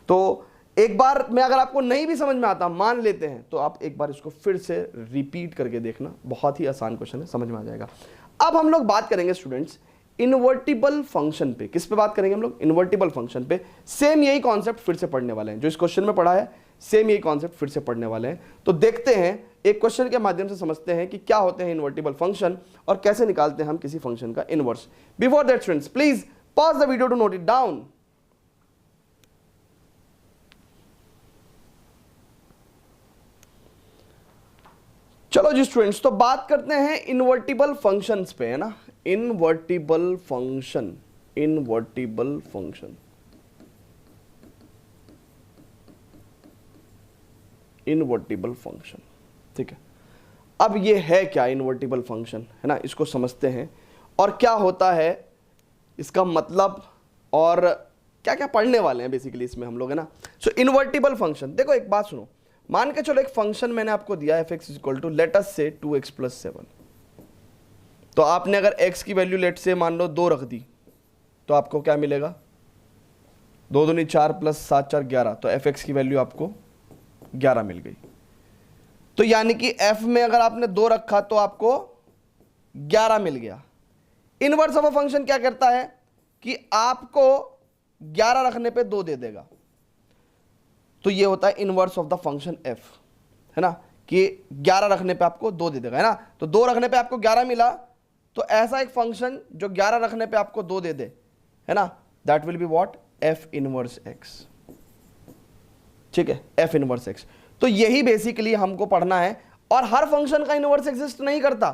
तो एक बार में अगर आपको नहीं भी समझ में आता, मान लेते हैं, तो आप एक बार इसको फिर से रिपीट करके देखना, बहुत ही आसान क्वेश्चन है, समझ में आ जाएगा। अब हम लोग बात करेंगे स्टूडेंट्स इन्वर्टिबल फंक्शन पे। किस पे बात करेंगे हम लोग, इन्वर्टिबल फंक्शन पे। सेम यही कॉन्सेप्ट फिर से पढ़ने वाले हैं, जो इस क्वेश्चन में पढ़ा है सेम यही कॉन्सेप्ट फिर से पढ़ने वाले हैं। तो देखते हैं, एक क्वेश्चन के माध्यम से समझते हैं कि क्या होते हैं इन्वर्टिबल फंक्शन और कैसे निकालते हैं हम किसी फंक्शन का inverse. Before that students please pause the video to note it down. चलो जी स्टूडेंट्स, तो बात करते हैं इन्वर्टिबल फंक्शंस पे, है ना। Invertible function, invertible function, invertible function, ठीक है। अब ये है क्या इन्वर्टिबल फंक्शन, है ना, इसको समझते हैं और क्या होता है इसका मतलब, और क्या क्या पढ़ने वाले हैं बेसिकली इसमें हम लोग, है ना। सो इन्वर्टिबल फंक्शन, देखो एक बात सुनो, मान के चलो एक फंक्शन मैंने आपको दिया f x equal to let us say 2x plus 7। तो आपने अगर x की वैल्यू लेट से मान लो 2 रख दी, तो आपको क्या मिलेगा, 2 दूनी 4 प्लस 7 4 11, तो f x की वैल्यू आपको 11 मिल गई। तो यानी कि f में अगर आपने 2 रखा तो आपको 11 मिल गया। इनवर्स ऑफ अ फंक्शन क्या करता है कि आपको 11 रखने पे 2 दे देगा। तो ये होता है inverse of the function f, है ना, कि 11 रखने पे आपको 2 दे देगा, है ना। तो 2 रखने पे आपको 11 मिला, तो ऐसा एक फंक्शन जो 11 रखने पे आपको 2 दे दे, है ना, that will be what, f inverse x, ठीक है, f इनवर्स x। तो यही बेसिकली हमको पढ़ना है। और हर फंक्शन का इनवर्स एग्जिस्ट नहीं करता,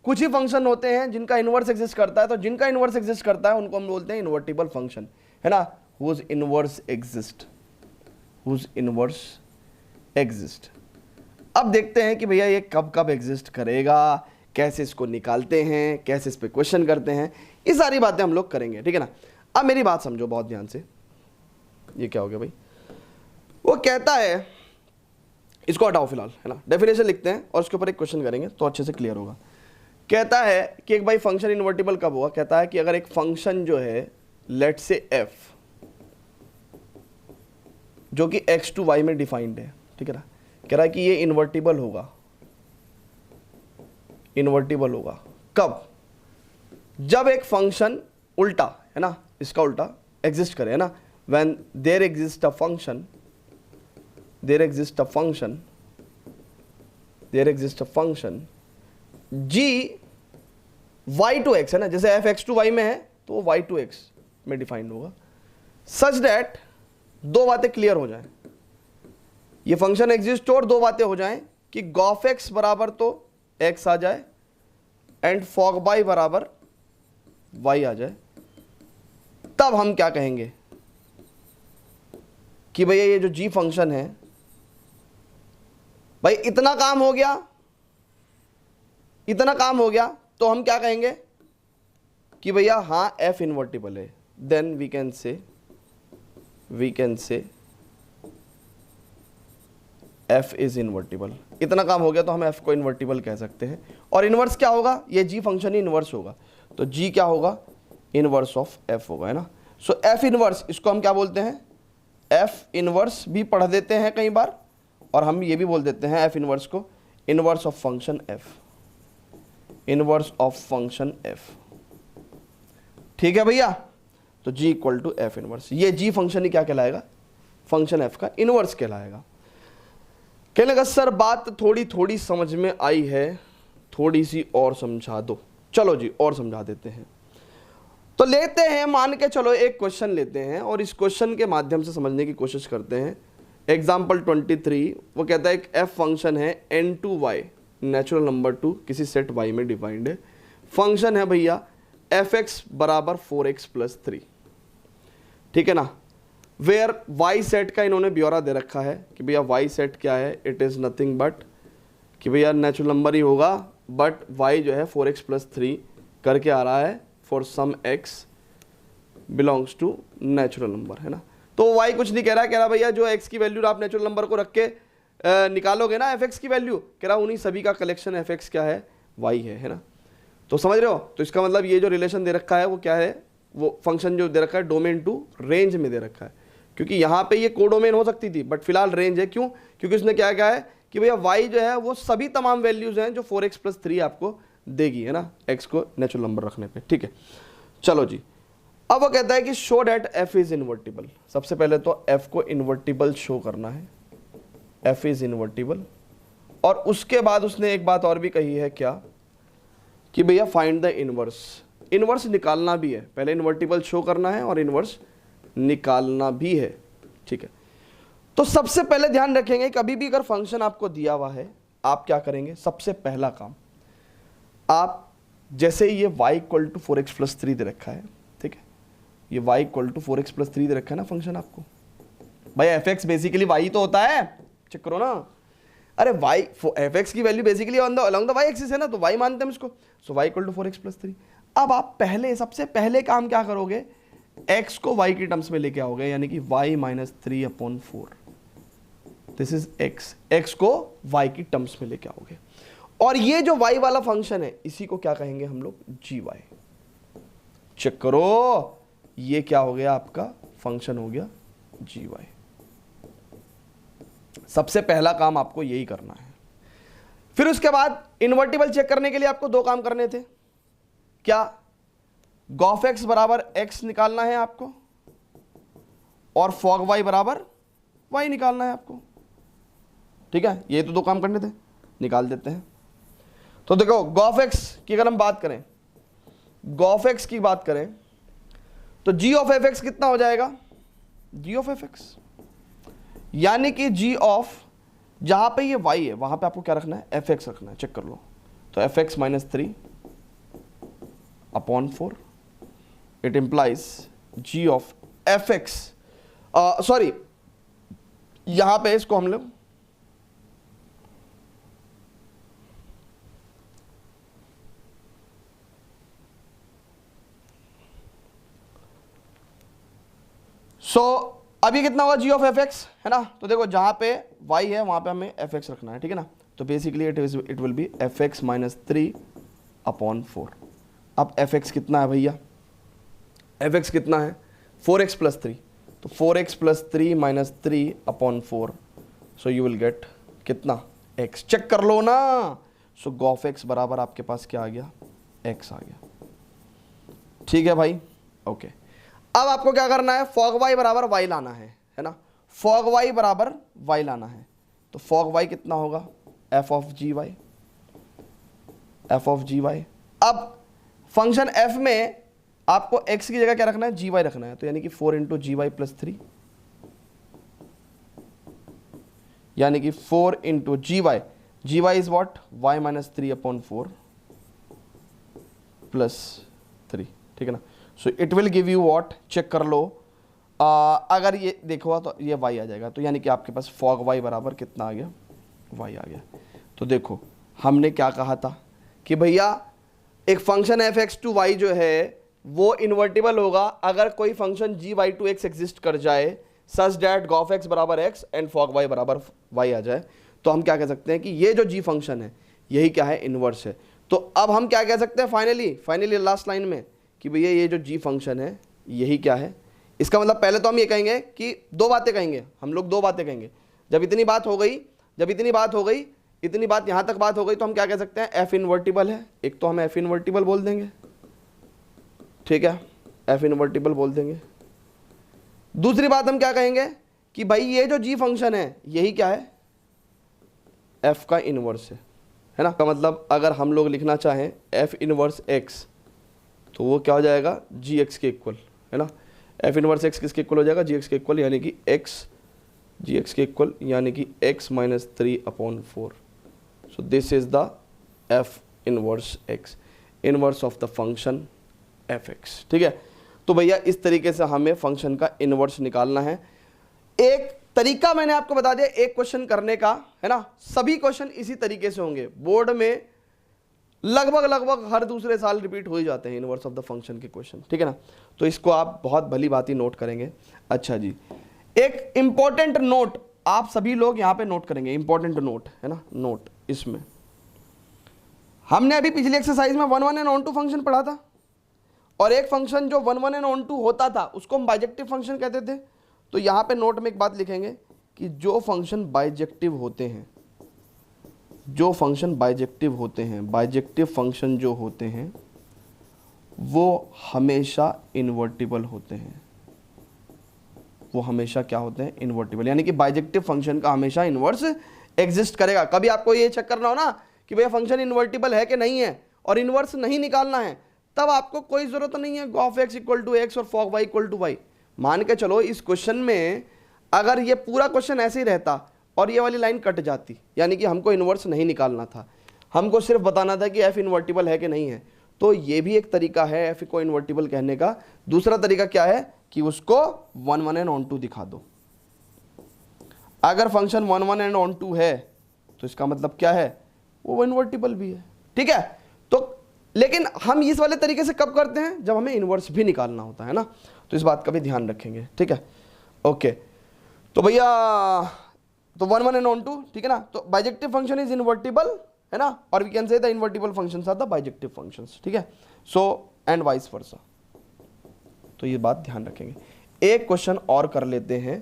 कुछ ही फंक्शन होते हैं जिनका इनवर्स एग्जिस्ट करता है। तो जिनका इनवर्स एग्जिस्ट करता है उनको हम बोलते हैं इन्वर्टिबल फंक्शन, है ना, whose inverse exist, whose inverse exist. अब देखते हैं कि भैया ये कब कब एग्जिस्ट करेगा, कैसे इसको निकालते हैं, कैसे इस पे क्वेश्चन करते हैं, ये सारी बातें हम लोग करेंगे, ठीक है ना। अब मेरी बात समझो बहुत ध्यान से, ये क्या हो गया भाई, वो कहता है, इसको हटाओ फिलहाल, है ना, डेफिनेशन लिखते हैं और उसके ऊपर एक क्वेश्चन करेंगे तो अच्छे से क्लियर होगा। कहता है कि एक भाई फंक्शन इन्वर्टिबल कब हुआ, कहता है कि अगर एक फंक्शन जो है लेट से f जो कि x to y में डिफाइंड है, ठीक है ना, कह रहा है कि ये इन्वर्टिबल होगा, इन्वर्टिबल होगा कब? जब एक फंक्शन उल्टा है ना, इसका उल्टा एग्जिस्ट करे, है ना, when there exist a function, there exist a function, there exist a function g y to x, है ना, जैसे f x टू y में है तो वो y टू x में डिफाइंड होगा, सच दैट दो बातें क्लियर हो जाएं, ये फंक्शन एग्जिस्ट हो और दो बातें हो जाएं कि गॉफ x बराबर तो x आ जाए एंड फॉग y बराबर y आ जाए, तब हम क्या कहेंगे कि भैया ये जो g फंक्शन है, भाई इतना काम हो गया, इतना काम हो गया, तो हम क्या कहेंगे कि भैया हाँ f इन्वर्टिबल है, then we can say f is invertible. इतना काम हो गया तो हम f को इन्वर्टिबल कह सकते हैं। और इनवर्स क्या होगा, ये g फंक्शन ही इनवर्स होगा, तो g क्या होगा, इनवर्स ऑफ f होगा, है ना। सो f इनवर्स, इसको हम क्या बोलते हैं, f इनवर्स भी पढ़ देते हैं कई बार, और हम ये भी बोल देते हैं f इनवर्स को inverse of function f, inverse of function f, ठीक है भैया। तो g equal to f inverse, ये g फंक्शन ही क्या कहलाएगा, फंक्शन f का इनवर्स कहलाएगा। कहने लगा सर बात थोड़ी थोड़ी समझ में आई है, थोड़ी सी और समझा दो। चलो जी और समझा देते हैं। तो लेते हैं, मान के चलो एक क्वेश्चन लेते हैं और इस क्वेश्चन के माध्यम से समझने की कोशिश करते हैं। एग्जाम्पल 23, वो कहता है एक f फंक्शन है n2y, नेचुरल नंबर 2 किसी सेट y में डिफाइंड है, फंक्शन है भैया fx बराबर 4x प्लस 3, ठीक है ना। वेयर y सेट का इन्होंने ब्यौरा दे रखा है कि भैया y सेट क्या है, इट इज़ नथिंग बट कि भैया नेचुरल नंबर ही होगा, बट y जो है 4x प्लस 3 करके आ रहा है for some x belongs to natural number, है ना। तो y कुछ नहीं कह रहा, कह रहा भैया जो x की वैल्यू आप नेचुरल नंबर को रख के निकालोगे ना fx की वैल्यू, कह रहा उन्हीं सभी का कलेक्शन fx क्या है, y है ना। तो समझ रहे हो, तो इसका मतलब ये जो रिलेशन दे रखा है वो क्या है, वो फंक्शन जो दे रखा है डोमेन टू रेंज में दे रखा है, क्योंकि यहाँ पे ये कोडोमेन हो सकती थी बट फिलहाल रेंज है। क्यों, क्योंकि उसने क्या कहा है कि भैया y जो है वो सभी तमाम वैल्यूज हैं जो 4x प्लस 3 आपको देगी, है ना, x को नेचुरल नंबर रखने पे, ठीक है। चलो जी, अब वो कहता है कि show that f is invertible. सबसे पहले तो f को इन्वर्टिबल शो करना है, f इज इन्वर्टिबल। और उसके बाद उसने एक बात और भी कही है, क्या कि भैया फाइंड द इनवर्स, इनवर्स निकालना भी है, पहले इन्वर्टिबल शो करना है और इनवर्स निकालना भी है, ठीक है। तो सबसे पहले ध्यान रखेंगे, कभी भी अगर फंक्शन आपको दिया हुआ है आप क्या करेंगे, सबसे पहला काम आप, जैसे ये y equal to 4x plus 3 दे रखा है, ठीक है, ये y equal to 4x plus 3 दे रखा है ना फंक्शन आपको, भाई fx बेसिकली y तो होता है, चेक करो ना, अरे y fx की value basically along the y axis है ना, तो y मानते हैं इसको, so y equal to 4x plus 3। अब आप पहले, सबसे पहले काम क्या करोगे, x को y की टर्म्स में लेके आओगे, यानी कि y minus 3/4, this is x को y की टर्म्स में लेके आओगे, और ये जो y वाला फंक्शन है इसी को क्या कहेंगे हम लोग, gy। चेक करो, ये क्या हो गया आपका फंक्शन हो गया gy। सबसे पहला काम आपको यही करना है। फिर उसके बाद इन्वर्टिबल चेक करने के लिए आपको दो काम करने थे, क्या, गॉफ x बराबर x निकालना है आपको और फॉग y बराबर y निकालना है आपको, ठीक है। ये तो दो काम करने थे, निकाल देते हैं। तो देखो गॉफ x की अगर हम बात करें, गॉफ x की बात करें तो g ऑफ fx कितना हो जाएगा, g ऑफ fx, यानी कि g ऑफ, जहां पे ये y है वहां पे आपको क्या रखना है, fx रखना है, चेक कर लो। तो fx minus 3/4, it implies g of fx, sorry यहां पे इसको हम लोग अभी कितना होगा g ऑफ fx, है ना। तो देखो जहां पे y है वहां पे हमें fx रखना है, ठीक है ना। तो basically it will B fx minus 3/4। अब fx कितना है भैया, fx कितना है 4x प्लस 3, तो 4x plus 3 minus 3/4, so you will get कितना x, चेक कर लो ना। सो गॉफ x बराबर आपके पास क्या आ गया, x आ गया। ठीक है भाई, ओके। अब आपको क्या करना है, फॉग y बराबर y लाना है ना, फॉग y बराबर y लाना है। तो फॉग y कितना होगा, f of g y, f of g y. अब फंक्शन f में आपको x की जगह क्या रखना है, जी वाई रखना है। तो यानी कि 4 इंटू जी वाई प्लस 3, यानी कि 4 into g y is what, y minus 3/4 plus 3, ठीक है ना। So it will give you what, check कर लो, अगर ये देखो तो ये y आ जाएगा। तो यानी कि आपके पास फॉग y बराबर कितना आ गया, y आ गया। तो देखो हमने क्या कहा था कि भैया एक function f x to y जो है वो इन्वर्टिबल होगा अगर कोई function g y to x exist कर जाए सच डैट गॉफ एक्स बराबर एक्स एंड फॉग वाई बराबर वाई आ जाए। तो हम क्या कह सकते हैं कि ये जो जी फंक्शन है यही क्या है, इन्वर्स है। तो अब हम क्या कह सकते हैं फाइनली लास्ट लाइन में कि भैया ये जो जी फंक्शन है यही क्या है। इसका मतलब पहले तो हम ये कहेंगे कि दो बातें कहेंगे, हम लोग दो बातें कहेंगे। जब इतनी बात हो गई, इतनी बात यहाँ तक बात हो गई, तो हम क्या कह सकते हैं, एफ इन्वर्टिबल है। एक तो हम एफ इन्वर्टिबल बोल देंगे, ठीक है, एफ इन्वर्टिबल बोल देंगे। दूसरी बात हम क्या कहेंगे कि भाई ये जो जी फंक्शन है यही क्या है, एफ का इनवर्स है ना। का मतलब अगर हम लोग लिखना चाहें एफ इनवर्स एक्स तो वो क्या हो जाएगा, जी एक्स के इक्वल, है ना। एफ इनवर्स एक्स किसके इक्वल हो जाएगा, जी एक्स के इक्वल, यानी कि एक्स जी एक्स के इक्वल, यानी कि x minus 3/4। So this is the F inverse x, inverse of the function f x, ठीक है। तो भैया इस तरीके से हमें फंक्शन का इनवर्स निकालना है। एक तरीका मैंने आपको बता दिया एक क्वेश्चन करने का, है ना। सभी क्वेश्चन इसी तरीके से होंगे, बोर्ड में लगभग हर दूसरे साल रिपीट हो ही जाते हैं इनवर्स ऑफ द फंक्शन के क्वेश्चन, ठीक है ना। तो इसको आप बहुत भली बात ही नोट करेंगे। अच्छा जी, एक इंपॉर्टेंट नोट आप सभी लोग यहां पे नोट करेंगे, इंपॉर्टेंट नोट, है ना। नोट इसमें हमने अभी पिछली एक्सरसाइज में 1 1 एंड ऑन टू फंक्शन पढ़ा था, और एक फंक्शन जो 1 1 एंड ऑन टू होता था उसको हम बाइजेक्टिव फंक्शन कहते थे। तो यहां पे नोट में एक बात लिखेंगे कि जो फंक्शन बाइजेक्टिव होते हैं, बाइजेक्टिव फंक्शन जो होते हैं वो हमेशा इन्वर्टिबल होते हैं, वो हमेशा क्या होते हैं, इन्वर्टिबल। यानी कि बाइजेक्टिव फंक्शन का हमेशा इन्वर्स एग्जिस्ट करेगा। कभी आपको ये चेक करना हो ना कि भैया फंक्शन इन्वर्टिबल है कि नहीं है और इन्वर्स नहीं निकालना है, तब आपको कोई जरूरत नहीं है gof x equal to x और fog y equal to y. मान के चलो इस क्वेश्चन में अगर ये पूरा क्वेश्चन ऐसे ही रहता और ये वाली लाइन कट जाती, यानी कि हमको इन्वर्स नहीं निकालना था, हमको सिर्फ बताना था कि एफ इन्वर्टिबल है कि नहीं है, तो ये भी एक तरीका है एफ को इन्वर्टिबल कहने का। दूसरा तरीका क्या है कि उसको 1 1 एंड ऑन टू दिखा दो। अगर फंक्शन 1 1 एंड ऑन टू है तो इसका मतलब क्या है, वो इन्वर्टिबल भी है, ठीक है। तो लेकिन हम इस वाले तरीके से कब करते हैं, जब हमें इन्वर्स भी निकालना होता है ना। तो इस बात का भी ध्यान रखेंगे, ठीक है, ओके। तो भैया तो 1 1 एंड ऑन टू, ठीक है ना। तो बाइजेक्टिव फंक्शन इज इन्वर्टिबल, है ना, और we can say the invertible functions are the bijective functions, ठीक है। सो एंड वाइस वर्सा, तो ये बात ध्यान रखेंगे। एक क्वेश्चन और कर लेते हैं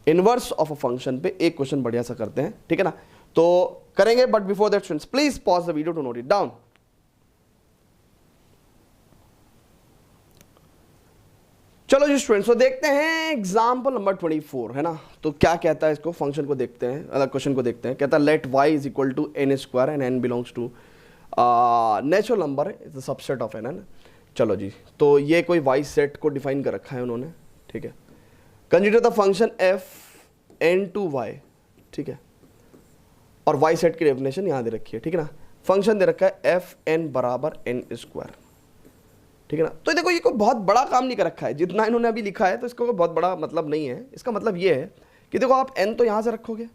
इनवर्स ऑफ अ फंक्शन पे, एक क्वेश्चन बढ़िया सा करते हैं, ठीक है ना। तो करेंगे, but before that students please pause the video to note it down. चलो जी स्टूडेंट्स, तो देखते हैं एग्जाम्पल नंबर 24, है ना। तो क्या कहता है, इसको फंक्शन को देखते हैं, अलग क्वेश्चन को देखते हैं। कहता है let y is equal to n square and n belongs to natural number is the subset of n, है ना। चलो जी, तो ये कोई y सेट को डिफाइन कर रखा है उन्होंने, ठीक है। Consider the function f n to y, ठीक है, और y सेट की डेफिनेशन यहाँ दे रखी है, ठीक है ना। फंक्शन दे रखा है f n बराबर n स्क्वायर, ठीक है ना। तो देखो ये कोई बहुत बड़ा काम नहीं कर रखा है, जितना इन्होंने अभी लिखा है तो इसका कोई बहुत बड़ा मतलब नहीं है। इसका मतलब ये है कि देखो आप n तो यहाँ से रखोगे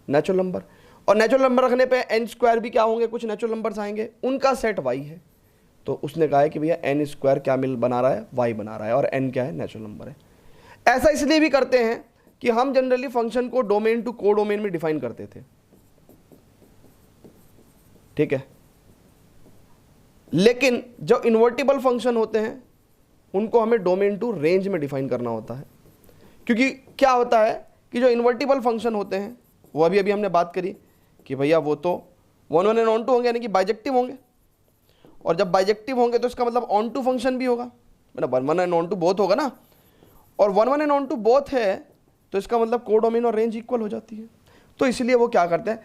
नेचुरल नंबर, और नेचुरल नंबर रखने पे n स्क्वायर भी क्या होंगे, कुछ नेचुरल नंबर्स आएंगे, उनका सेट y है। तो उसने कहा है कि भैया n स्क्वायर क्या बना रहा है, y बना रहा है, और n क्या है, नेचुरल नंबर है। ऐसा इसलिए भी करते हैं कि हम जनरली फंक्शन को डोमेन टू को डोमेन में डिफाइन करते थे, ठीक है। लेकिन जो इन्वर्टिबल फंक्शन होते हैं उनको हमें डोमेन टू रेंज में डिफाइन करना होता है, क्योंकि क्या होता है कि जो इन्वर्टिबल फंक्शन होते हैं वो अभी अभी हमने बात करी कि भैया वो तो one one and onto होंगे, यानी कि बाइजेक्टिव होंगे, और जब बाइजेक्टिव होंगे तो इसका मतलब ऑन टू फंक्शन भी होगा, मतलब one one and onto both होगा ना, और one one and onto both है तो इसका मतलब कोडोमेन और रेंज इक्वल हो जाती है। तो इसलिए वो क्या करते हैं,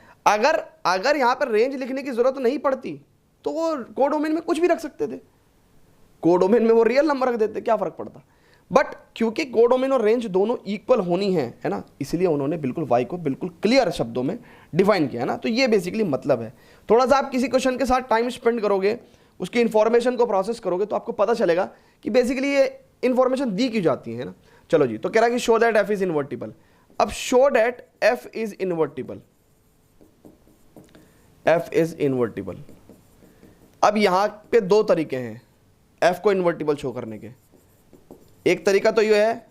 अगर यहाँ पर रेंज लिखने की जरूरत नहीं पड़ती तो वो कोडोमेन में कुछ भी रख सकते थे, कोडोमेन में वो रियल नंबर रख देते, क्या फर्क पड़ता। बट क्योंकि कोडोमेन और रेंज दोनों इक्वल होनी है ना, इसलिए उन्होंने बिल्कुल वाई को बिल्कुल क्लियर शब्दों में डिफाइन किया है ना। तो ये बेसिकली मतलब है। थोड़ा सा आप किसी क्वेश्चन के साथ टाइम स्पेंड करोगे, उसकी इंफॉर्मेशन को प्रोसेस करोगे तो आपको पता चलेगा कि बेसिकली ये इंफॉर्मेशन दी क्यों जाती है ना। चलो जी, तो कह रहा है कि show that f is invertible. अब show that f is invertible, f is invertible. अब यहां पे दो तरीके हैं एफ को इन्वर्टिबल शो करने के। एक तरीका तो ये है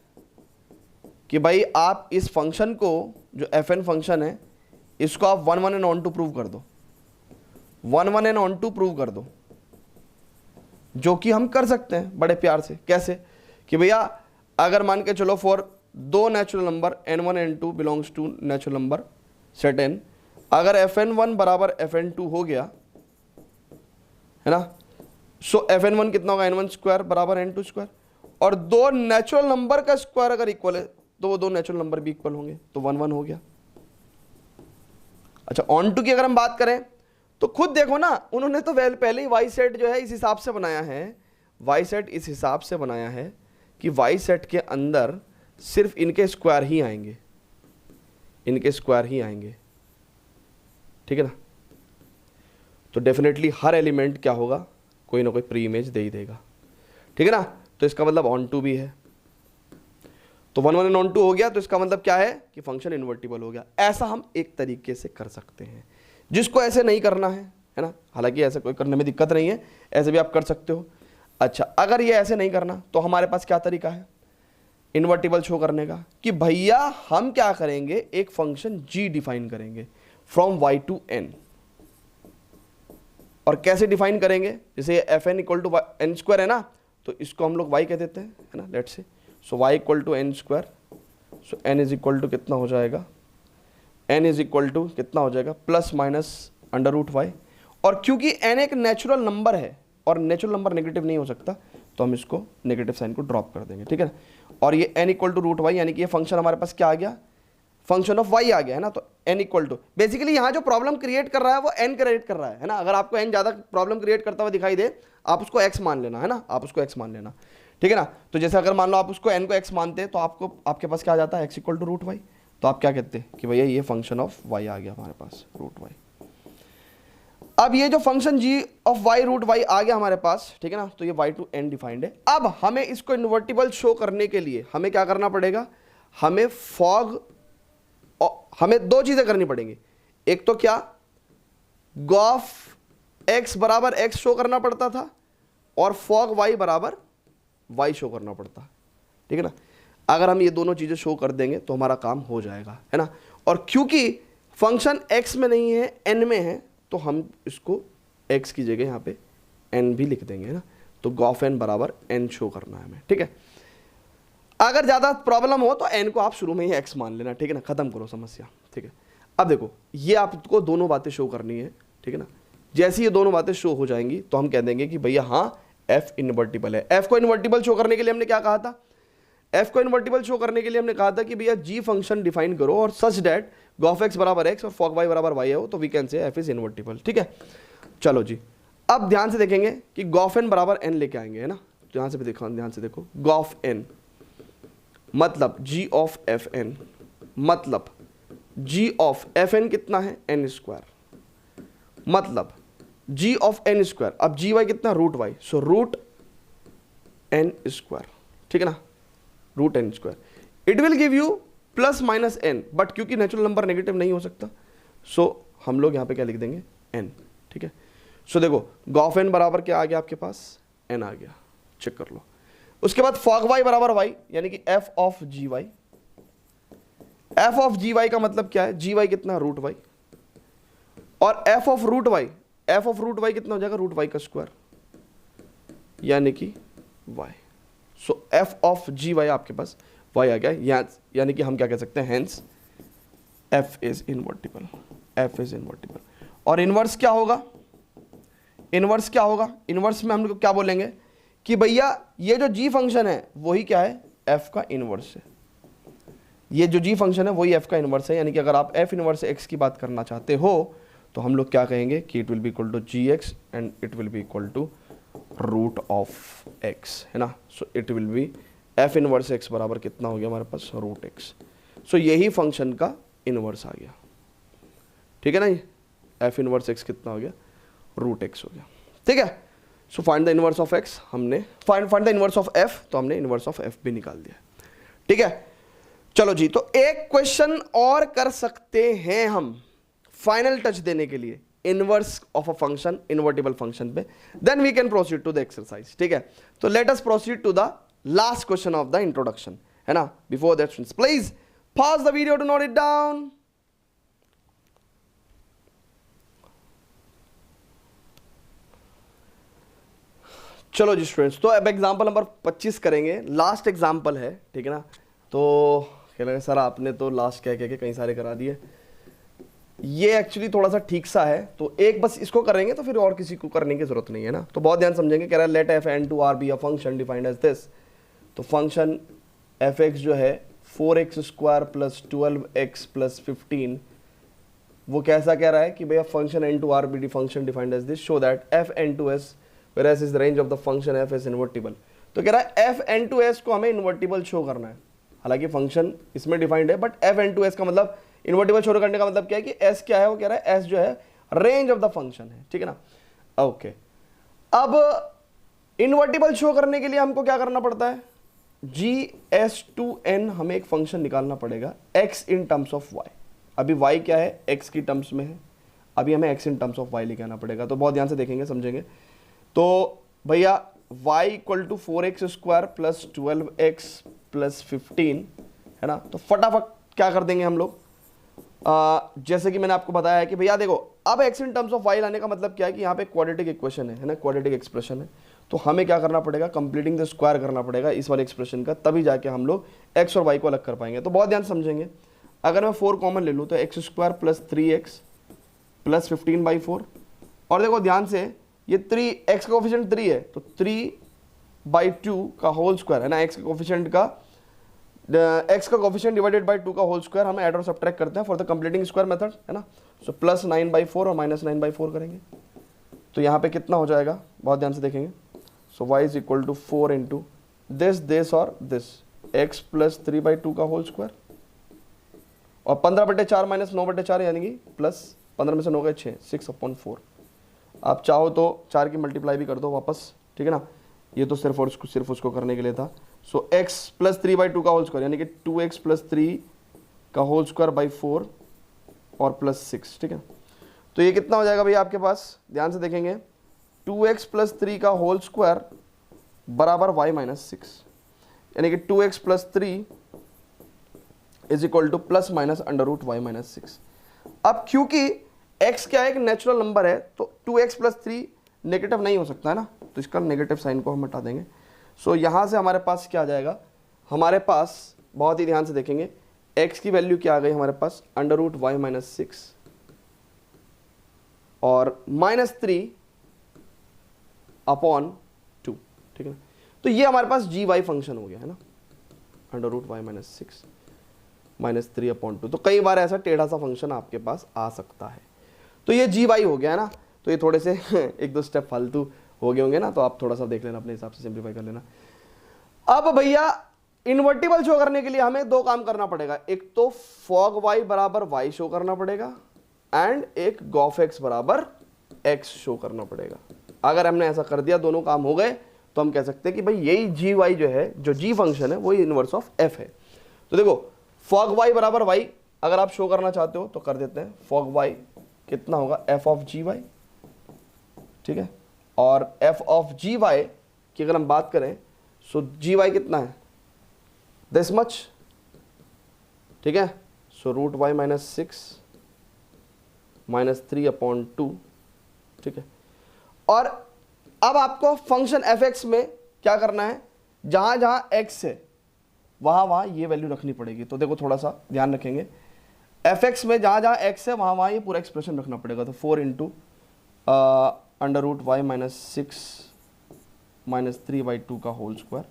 कि भाई आप इस फंक्शन को, जो एफ एन फंक्शन है, इसको आप one one and onto prove कर दो, one one and onto prove कर दो, जो कि हम कर सकते हैं बड़े प्यार से। कैसे कि भैया अगर मान के चलो फॉर दो natural number n one n two belongs to natural number set n, अगर एफ एन वन बराबर एफ एन टू हो गया है ना, सो एफ एन वन कितना होगा, एन वन स्क्वायर बराबर एन टू स्क्वायर, और दो नेचुरल नंबर का स्क्वायर अगर इक्वल है तो वो दो नेचुरल नंबर भी इक्वल होंगे, तो वन वन हो गया। अच्छा, ऑन टू की अगर हम बात करें तो खुद देखो ना, उन्होंने तो पहले ही वाई सेट जो है इस हिसाब से बनाया है, वाई सेट इस हिसाब से बनाया है कि वाई सेट के अंदर सिर्फ इनके स्क्वायर ही आएंगे, इनके स्क्वायर ही आएंगे, ठीक है ना। तो डेफिनेटली हर एलिमेंट क्या होगा, कोई ना कोई प्री इमेज दे ही देगा, ठीक है ना। तो इसका मतलब ऑन टू भी है, तो one one and onto हो गया, तो इसका मतलब क्या है कि फंक्शन इन्वर्टिबल हो गया। ऐसा हम एक तरीके से कर सकते हैं। जिसको ऐसे नहीं करना है ना, हालांकि ऐसे कोई करने में दिक्कत नहीं है, ऐसे भी आप कर सकते हो। अच्छा, अगर ये ऐसे नहीं करना तो हमारे पास क्या तरीका है इन्वर्टिबल शो करने का, कि भैया हम क्या करेंगे, एक फंक्शन g डिफाइन करेंगे फ्रॉम y टू n। और कैसे डिफाइन करेंगे, जैसे f n equal to n square है ना, तो इसको हम लोग y कह देते हैं, है ना, let's say. So y equal to n square, so n is equal to कितना हो जाएगा, n इज इक्वल टू कितना हो जाएगा, plus minus under root y. और क्योंकि n एक नेचुरल नंबर है और नेचुरल नंबर नेगेटिव नहीं हो सकता, तो हम इसको नेगेटिव साइन को ड्रॉप कर देंगे, ठीक है ना। और ये n equal to root y, यानी कि ये फंक्शन हमारे पास क्या आ गया, फंक्शन ऑफ y आ गया, है ना। तो n इक्वल टू, बेसिकली यहाँ जो प्रॉब्लम क्रिएट कर रहा है वो n क्रिएट कर रहा है ना। अगर आपको n ज़्यादा प्रॉब्लम क्रिएट करता हुआ दिखाई दे, आप उसको x मान लेना, है ना, आप उसको x मान लेना, ठीक है ना। तो जैसे अगर मान लो आप उसको n को x मानते हैं तो आपको, आपके पास क्या आ जाता है, x equal to root y. तो आप क्या कहते हैं कि भैया ये फंक्शन ऑफ y आ गया हमारे पास, रूट वाई। अब ये जो function g of y root y आ गया हमारे पास, ठीक है ना, तो ये y टू n डिफाइंड है। अब हमें इसको इन्वर्टिबल शो करने के लिए हमें क्या करना पड़ेगा, हमें फॉग, हमें दो चीजें करनी पड़ेंगी। एक तो क्या, गॉफ x बराबर x शो करना पड़ता था, और फॉग y बराबर y शो करना पड़ता, ठीक है ना। अगर हम ये दोनों चीजें शो कर देंगे तो हमारा काम हो जाएगा, है ना। और क्योंकि फंक्शन x में नहीं है n में है, तो हम इसको x की जगह यहाँ पे n भी लिख देंगे, है ना। तो गॉफ n बराबर n शो करना है हमें, ठीक है। अगर ज़्यादा प्रॉब्लम हो तो n को आप शुरू में ही x मान लेना, ठीक है ना, खत्म करो समस्या, ठीक है। अब देखो, ये आपको दोनों बातें शो करनी है, ठीक है ना। जैसी ये दोनों बातें शो हो जाएंगी तो हम कह देंगे कि भैया हाँ f इन्वर्टिबल है। f को इन्वर्टिबल शो करने के लिए हमने क्या कहा था, f को इन्वर्टिबल शो करने के लिए हमने कहा था कि भैया g फंक्शन डिफाइन करो और सच दैट गॉफ x बराबर x और फॉग y बराबर y हो, तो we can say f is invertible, ठीक है। चलो जी, अब ध्यान से देखेंगे कि गॉफ n बराबर n लेके आएंगे, है ना। ध्यान से भी देखो, ध्यान से देखो, गॉफ n मतलब g ऑफ एफ एन, मतलब g ऑफ एफ एन कितना है, n स्क्वायर, मतलब g ऑफ n स्क्वायर। अब जी वाई कितना, root y, so root n square, ठीक है ना, root n square. It will give you plus minus n, but क्योंकि नेचुरल नंबर नेगेटिव नहीं हो सकता, सो हम लोग यहाँ पे क्या लिख देंगे, n, ठीक है। सो देखो, गॉफ n बराबर क्या आ गया आपके पास, n आ गया, चेक कर लो। उसके बाद फॉग y बराबर y, यानी कि f of g y. f of g y का मतलब क्या है, जी वाई कितना, रूट वाई, और f of root y, f of root y कितना हो जाएगा, रूट वाई का स्क्वायर, यानी कि y। So f of g y आपके पास y आ गया, यानी कि हम क्या कह सकते हैं, hence F is invertible, F is invertible. और इनवर्स क्या होगा, इनवर्स क्या होगा, इनवर्स में हम लोग क्या बोलेंगे कि भैया ये जो जी फंक्शन है वही क्या है, एफ का इनवर्स है। ये जो जी फंक्शन है वही एफ का इनवर्स है, यानी कि अगर आप एफ इनवर्स एक्स की बात करना चाहते हो तो हम लोग क्या कहेंगे कि it will be equal to g x and it will be equal to root of x, है ना। So it will be f inverse x बराबर कितना हो गया हमारे पास, रूट एक्स। सो यही फंक्शन का इनवर्स आ गया, ठीक है ना। ये एफ इनवर्स एक्स कितना हो गया, रूट एक्स हो गया, ठीक है। So find the inverse of x, हमने find the inverse of f, तो हमने इनवर्स ऑफ एफ भी निकाल दिया, ठीक है। चलो जी, तो एक क्वेश्चन और कर सकते हैं हम फाइनल टच देने के लिए inverse of a function, invertible function पे, then we can proceed to the exercise, ठीक है। तो let us proceed to the last question of the introduction, है ना। Before that please pause the video to note it down. चलो जी students, तो अब एग्जांपल नंबर 25 करेंगे, लास्ट एग्जांपल है, ठीक है ना। तो कह रहे सर आपने तो लास्ट कह के कई सारे करा दिए, ये एक्चुअली थोड़ा सा ठीक सा है, तो एक बस इसको करेंगे तो फिर और किसी को करने की जरूरत नहीं है ना। तो बहुत ध्यान समझेंगे, कह रहा है let f n to R be a function defined as this. तो फंक्शन एफ एक्स जो है 4x square plus 12x plus 15, वो कैसा कह रहा है कि भैया function n to R be the function defined as this, show that f n to S whereas is the range of the function f is invertible। तो कह रहा है f n to s को हमें इन्वर्टिबल शो करना है, हालांकि function इसमें डिफाइंड है, but f n to s का मतलब इन्वर्टिबल शो करने का मतलब क्या है कि s क्या है, वो कह रहा है s जो है रेंज ऑफ द फंक्शन है, ठीक है ना। ओके, अब इन्वर्टिबल शो करने के लिए हमको क्या करना पड़ता है, g s to n हमें एक फंक्शन निकालना पड़ेगा x in terms of y। अभी y क्या है, x की टर्म्स में है, अभी हमें x in terms of y लेके आना पड़ेगा। तो बहुत ध्यान से देखेंगे, समझेंगे। तो भैया y equal to 4x square plus 12x plus 15, है ना। तो फटाफट क्या कर देंगे हम लोग, जैसे कि मैंने आपको बताया है कि भैया देखो, अब x in terms of y लाने का मतलब क्या है कि यहाँ पे क्वाड्रेटिक इक्वेशन है ना, क्वाड्रेटिक एक्सप्रेशन है। तो हमें क्या करना पड़ेगा, कंप्लीटिंग द स्क्वायर करना पड़ेगा इस वाले एक्सप्रेशन का, तभी जाके हम लोग x और y को अलग कर पाएंगे। तो बहुत ध्यान समझेंगे, अगर मैं 4 कॉमन ले लूँ तो x square plus 3x plus 15/4, और देखो ध्यान से ये 3x का कोफिशिएंट 3 है, तो 3/2 का होल स्क्वायर है ना, x का कोफिशिएंट डिवाइडेड बाय 2 का होल स्क्वायर हम ऐड और सब्ट्रैक्ट करते हैं for the completing square method, है ना। सो प्लस 9/4 और माइनस 9/4 करेंगे, तो यहाँ पे कितना हो जाएगा, बहुत ध्यान से देखेंगे। So y is equal to 4 into this और दिस, x प्लस 3/2 का होल स्क्वायर, और 15/4 माइनस 9/4 यानी कि प्लस 15 में से 9 गए 6, 6/4। आप चाहो तो 4 की मल्टीप्लाई भी कर दो वापस, ठीक है ना। ये तो सिर्फ उसको करने के लिए था। सो x प्लस 3/2 का होल स्क्वायर यानी कि 2x प्लस 3 का होल स्क्वायर बाई 4 और प्लस 6, ठीक है। तो ये कितना हो जाएगा भैया आपके पास, ध्यान से देखेंगे, 2x प्लस 3 का होल स्क्वायर बराबर y माइनस 6, यानी कि 2x plus 3 is equal to plus minus under root y minus 6। अब क्योंकि x क्या है, एक नेचुरल नंबर है, तो 2x प्लस 3 नेगेटिव नहीं हो सकता है ना, तो इसका नेगेटिव साइन को हम हटा देंगे। सो यहाँ से हमारे पास क्या आ जाएगा, हमारे पास बहुत ही ध्यान से देखेंगे, x की वैल्यू क्या आ गई हमारे पास, अंडर रूट y माइनस 6 और माइनस 3 अपॉन 2, ठीक है ना। तो ये हमारे पास जी वाई फंक्शन हो गया है ना, under root y minus 6 minus 3 upon 2। तो कई बार ऐसा टेढ़ा सा फंक्शन आपके पास आ सकता है, तो ये जी वाई हो गया है ना। तो ये थोड़े से 1-2 स्टेप फालतू हो गए होंगे ना, तो आप थोड़ा सा देख लेना, अपने हिसाब से सिंप्लीफाई कर लेना। अब भैया इन्वर्टिबल शो करने के लिए हमें 2 काम करना पड़ेगा, एक तो फॉग y बराबर y शो करना पड़ेगा एंड एक गॉफ x बराबर x शो करना पड़ेगा। अगर हमने ऐसा कर दिया, दोनों काम हो गए, तो हम कह सकते हैं कि भाई यही जी वाई जो है, जो जी फंक्शन है, वही इनवर्स ऑफ f है। तो देखो फॉग y बराबर y अगर आप शो करना चाहते हो तो कर देते हैं, फॉग y कितना होगा, f ऑफ जी वाई, ठीक है। और f ऑफ जी वाई की अगर हम बात करें, सो जी वाई कितना है, दिस मच, ठीक है। So root y minus 6 minus 3 upon 2, ठीक है। और अब आपको फंक्शन f(x) में क्या करना है, जहां जहां x है वहां ये वैल्यू रखनी पड़ेगी। तो देखो थोड़ा सा ध्यान रखेंगे, एफ एक्स में जहाँ जहाँ एक्स है वहाँ वहाँ ये पूरा एक्सप्रेशन रखना पड़ेगा। तो 4 into under root y minus 6 minus 3/2 का होल स्क्वायर,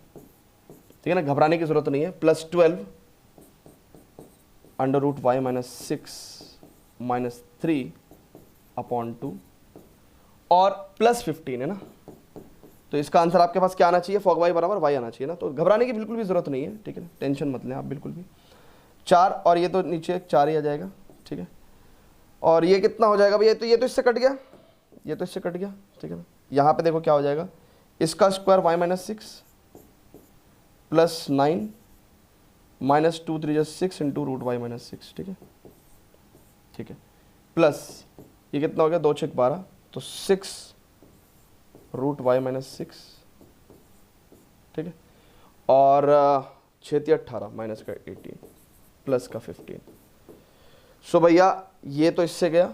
ठीक है ना, घबराने की जरूरत नहीं है, plus 12 under root y minus 6 minus 3/2 और प्लस 15 है ना। तो इसका आंसर आपके पास क्या आना चाहिए, फॉग वाई बराबर वाई आना चाहिए ना। तो घबराने की बिल्कुल भी जरूरत नहीं है, ठीक है, टेंशन मत लें आप बिल्कुल भी। 4 और ये तो नीचे 4 ही आ जाएगा, ठीक है। और ये कितना हो जाएगा भैया, तो ये तो इससे कट गया, ये तो इससे कट गया, ठीक है ना। यहाँ पे देखो क्या हो जाएगा, इसका square y minus 6 plus 9 minus 2 3 6 into root y minus 6, ठीक है, ठीक है, प्लस ये कितना हो गया, 2 6 12, तो 6 रूट वाई माइनस 6, ठीक है, और 6 3 18 माइनस का 18 प्लस का 15। सो भैया ये तो इससे गया,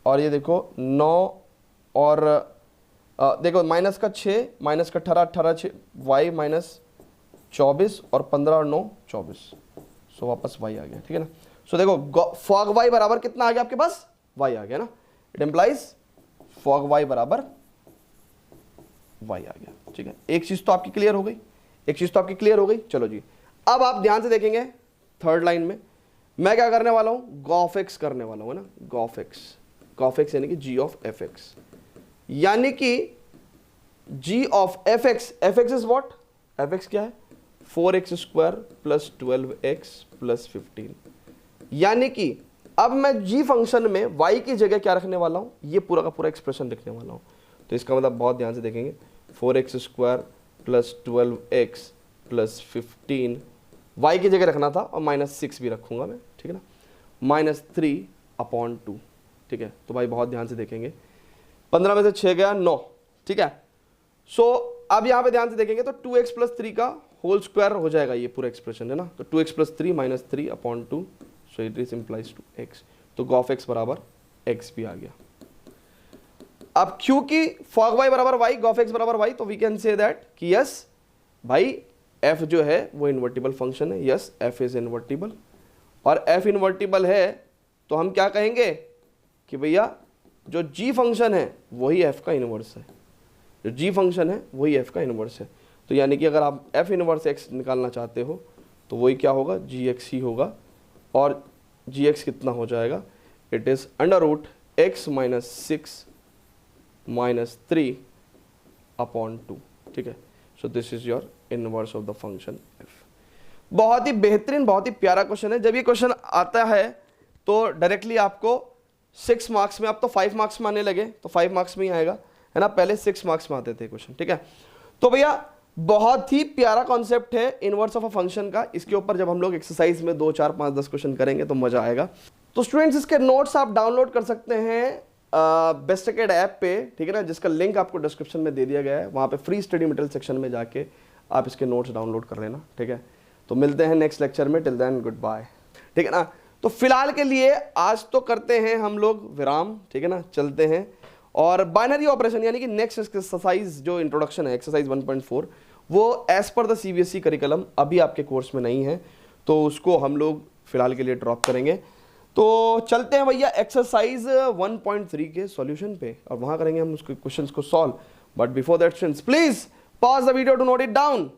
और ये देखो 9 और देखो माइनस का 6 माइनस का 18 18 6 वाई माइनस 24 और 15 और 9 24। सो वापस वाई आ गया, ठीक है ना। सो देखो फॉग वाई बराबर कितना आ गया आपके पास, वाई आ गया ना। इट एम्प्लाइज फॉग वाई बराबर वाई आ गया, ठीक है। एक चीज तो आपकी क्लियर हो गई, एक चीज तो आपकी क्लियर हो गई। चलो जी, अब आप ध्यान से देखेंगे थर्ड लाइन में मैं क्या करने वाला हूं, गॉफ एक्स करने वाला हूं, है ना, गॉफ एक्स यानी कि जी ऑफ एफ एक्स, यानी कि g of f x is what, f x क्या है, 4x square plus 12x plus 15, यानी कि अब मैं g फंक्शन में y की जगह क्या रखने वाला हूं, ये पूरा का पूरा एक्सप्रेशन लिखने वाला हूं। तो इसका मतलब बहुत ध्यान से देखेंगे, 4x square plus 12x plus 15 y की जगह रखना था, और माइनस 6 भी रखूंगा मैं, ठीक है ना, माइनस 3/2, ठीक है। तो भाई बहुत ध्यान से देखेंगे, 15 में से 6 गया 9, ठीक है। सो अब यहां पे ध्यान से देखेंगे तो 2x प्लस 3 का होल स्क्वायर हो जाएगा ये पूरा एक्सप्रेशन, है ना। तो 2x plus 3 minus 3/2, so it is implies to x। तो गॉफ x बराबर x भी आ गया। अब क्योंकि फॉग y बराबर y, गॉफ x बराबर y, तो वी कैन से दैट कि यस भाई f जो है वो इन्वर्टिबल फंक्शन है, यस f इज इन्वर्टिबल, और f इन्वर्टिबल है तो हम क्या कहेंगे कि भैया जो g फंक्शन है वही f का इनवर्स है, जो g फंक्शन है वही f का इनवर्स है। तो यानी कि अगर आप f इनवर्स x निकालना चाहते हो तो वही क्या होगा, gx ही होगा, और gx कितना हो जाएगा, it is under root x minus 6 minus 3/2, ठीक है। सो this is your inverse of the function f। बहुत ही बेहतरीन, बहुत ही प्यारा क्वेश्चन है। जब ये क्वेश्चन आता है तो डायरेक्टली आपको 6 मार्क्स में, अब तो 5 मार्क्स में आने लगे, तो 5 मार्क्स में ही आएगा, है ना, पहले 6 मार्क्स में आते थे क्वेश्चन, ठीक है। तो भैया बहुत ही प्यारा कॉन्सेप्ट है इनवर्स ऑफ अ फंक्शन का। इसके ऊपर जब हम लोग एक्सरसाइज में 2 4 5 10 क्वेश्चन करेंगे तो मजा आएगा। तो स्टूडेंट्स इसके नोट्स आप डाउनलोड कर सकते हैं बेस्ट अकेडमी ऐप पे, ठीक है ना, जिसका लिंक आपको डिस्क्रिप्शन में दे दिया गया है। वहाँ पे फ्री स्टडी मटेरियल सेक्शन में जाके आप इसके नोट्स डाउनलोड कर लेना, ठीक है। तो मिलते हैं नेक्स्ट लेक्चर में, टिल देन गुड बाय, ठीक है ना। तो फिलहाल के लिए आज तो करते हैं हम लोग विराम, ठीक है ना, चलते हैं। और बाइनरी ऑपरेशन यानी कि नेक्स्ट एक्सरसाइज जो इंट्रोडक्शन है, एक्सरसाइज 1.4, वो as per the CBSE curriculum अभी आपके कोर्स में नहीं है, तो उसको हम लोग फिलहाल के लिए ड्रॉप करेंगे। तो चलते हैं भैया एक्सरसाइज 1.3 के सॉल्यूशन पे, और वहां करेंगे हम उसके क्वेश्चंस को solve. But before that students please pause the video to note it down.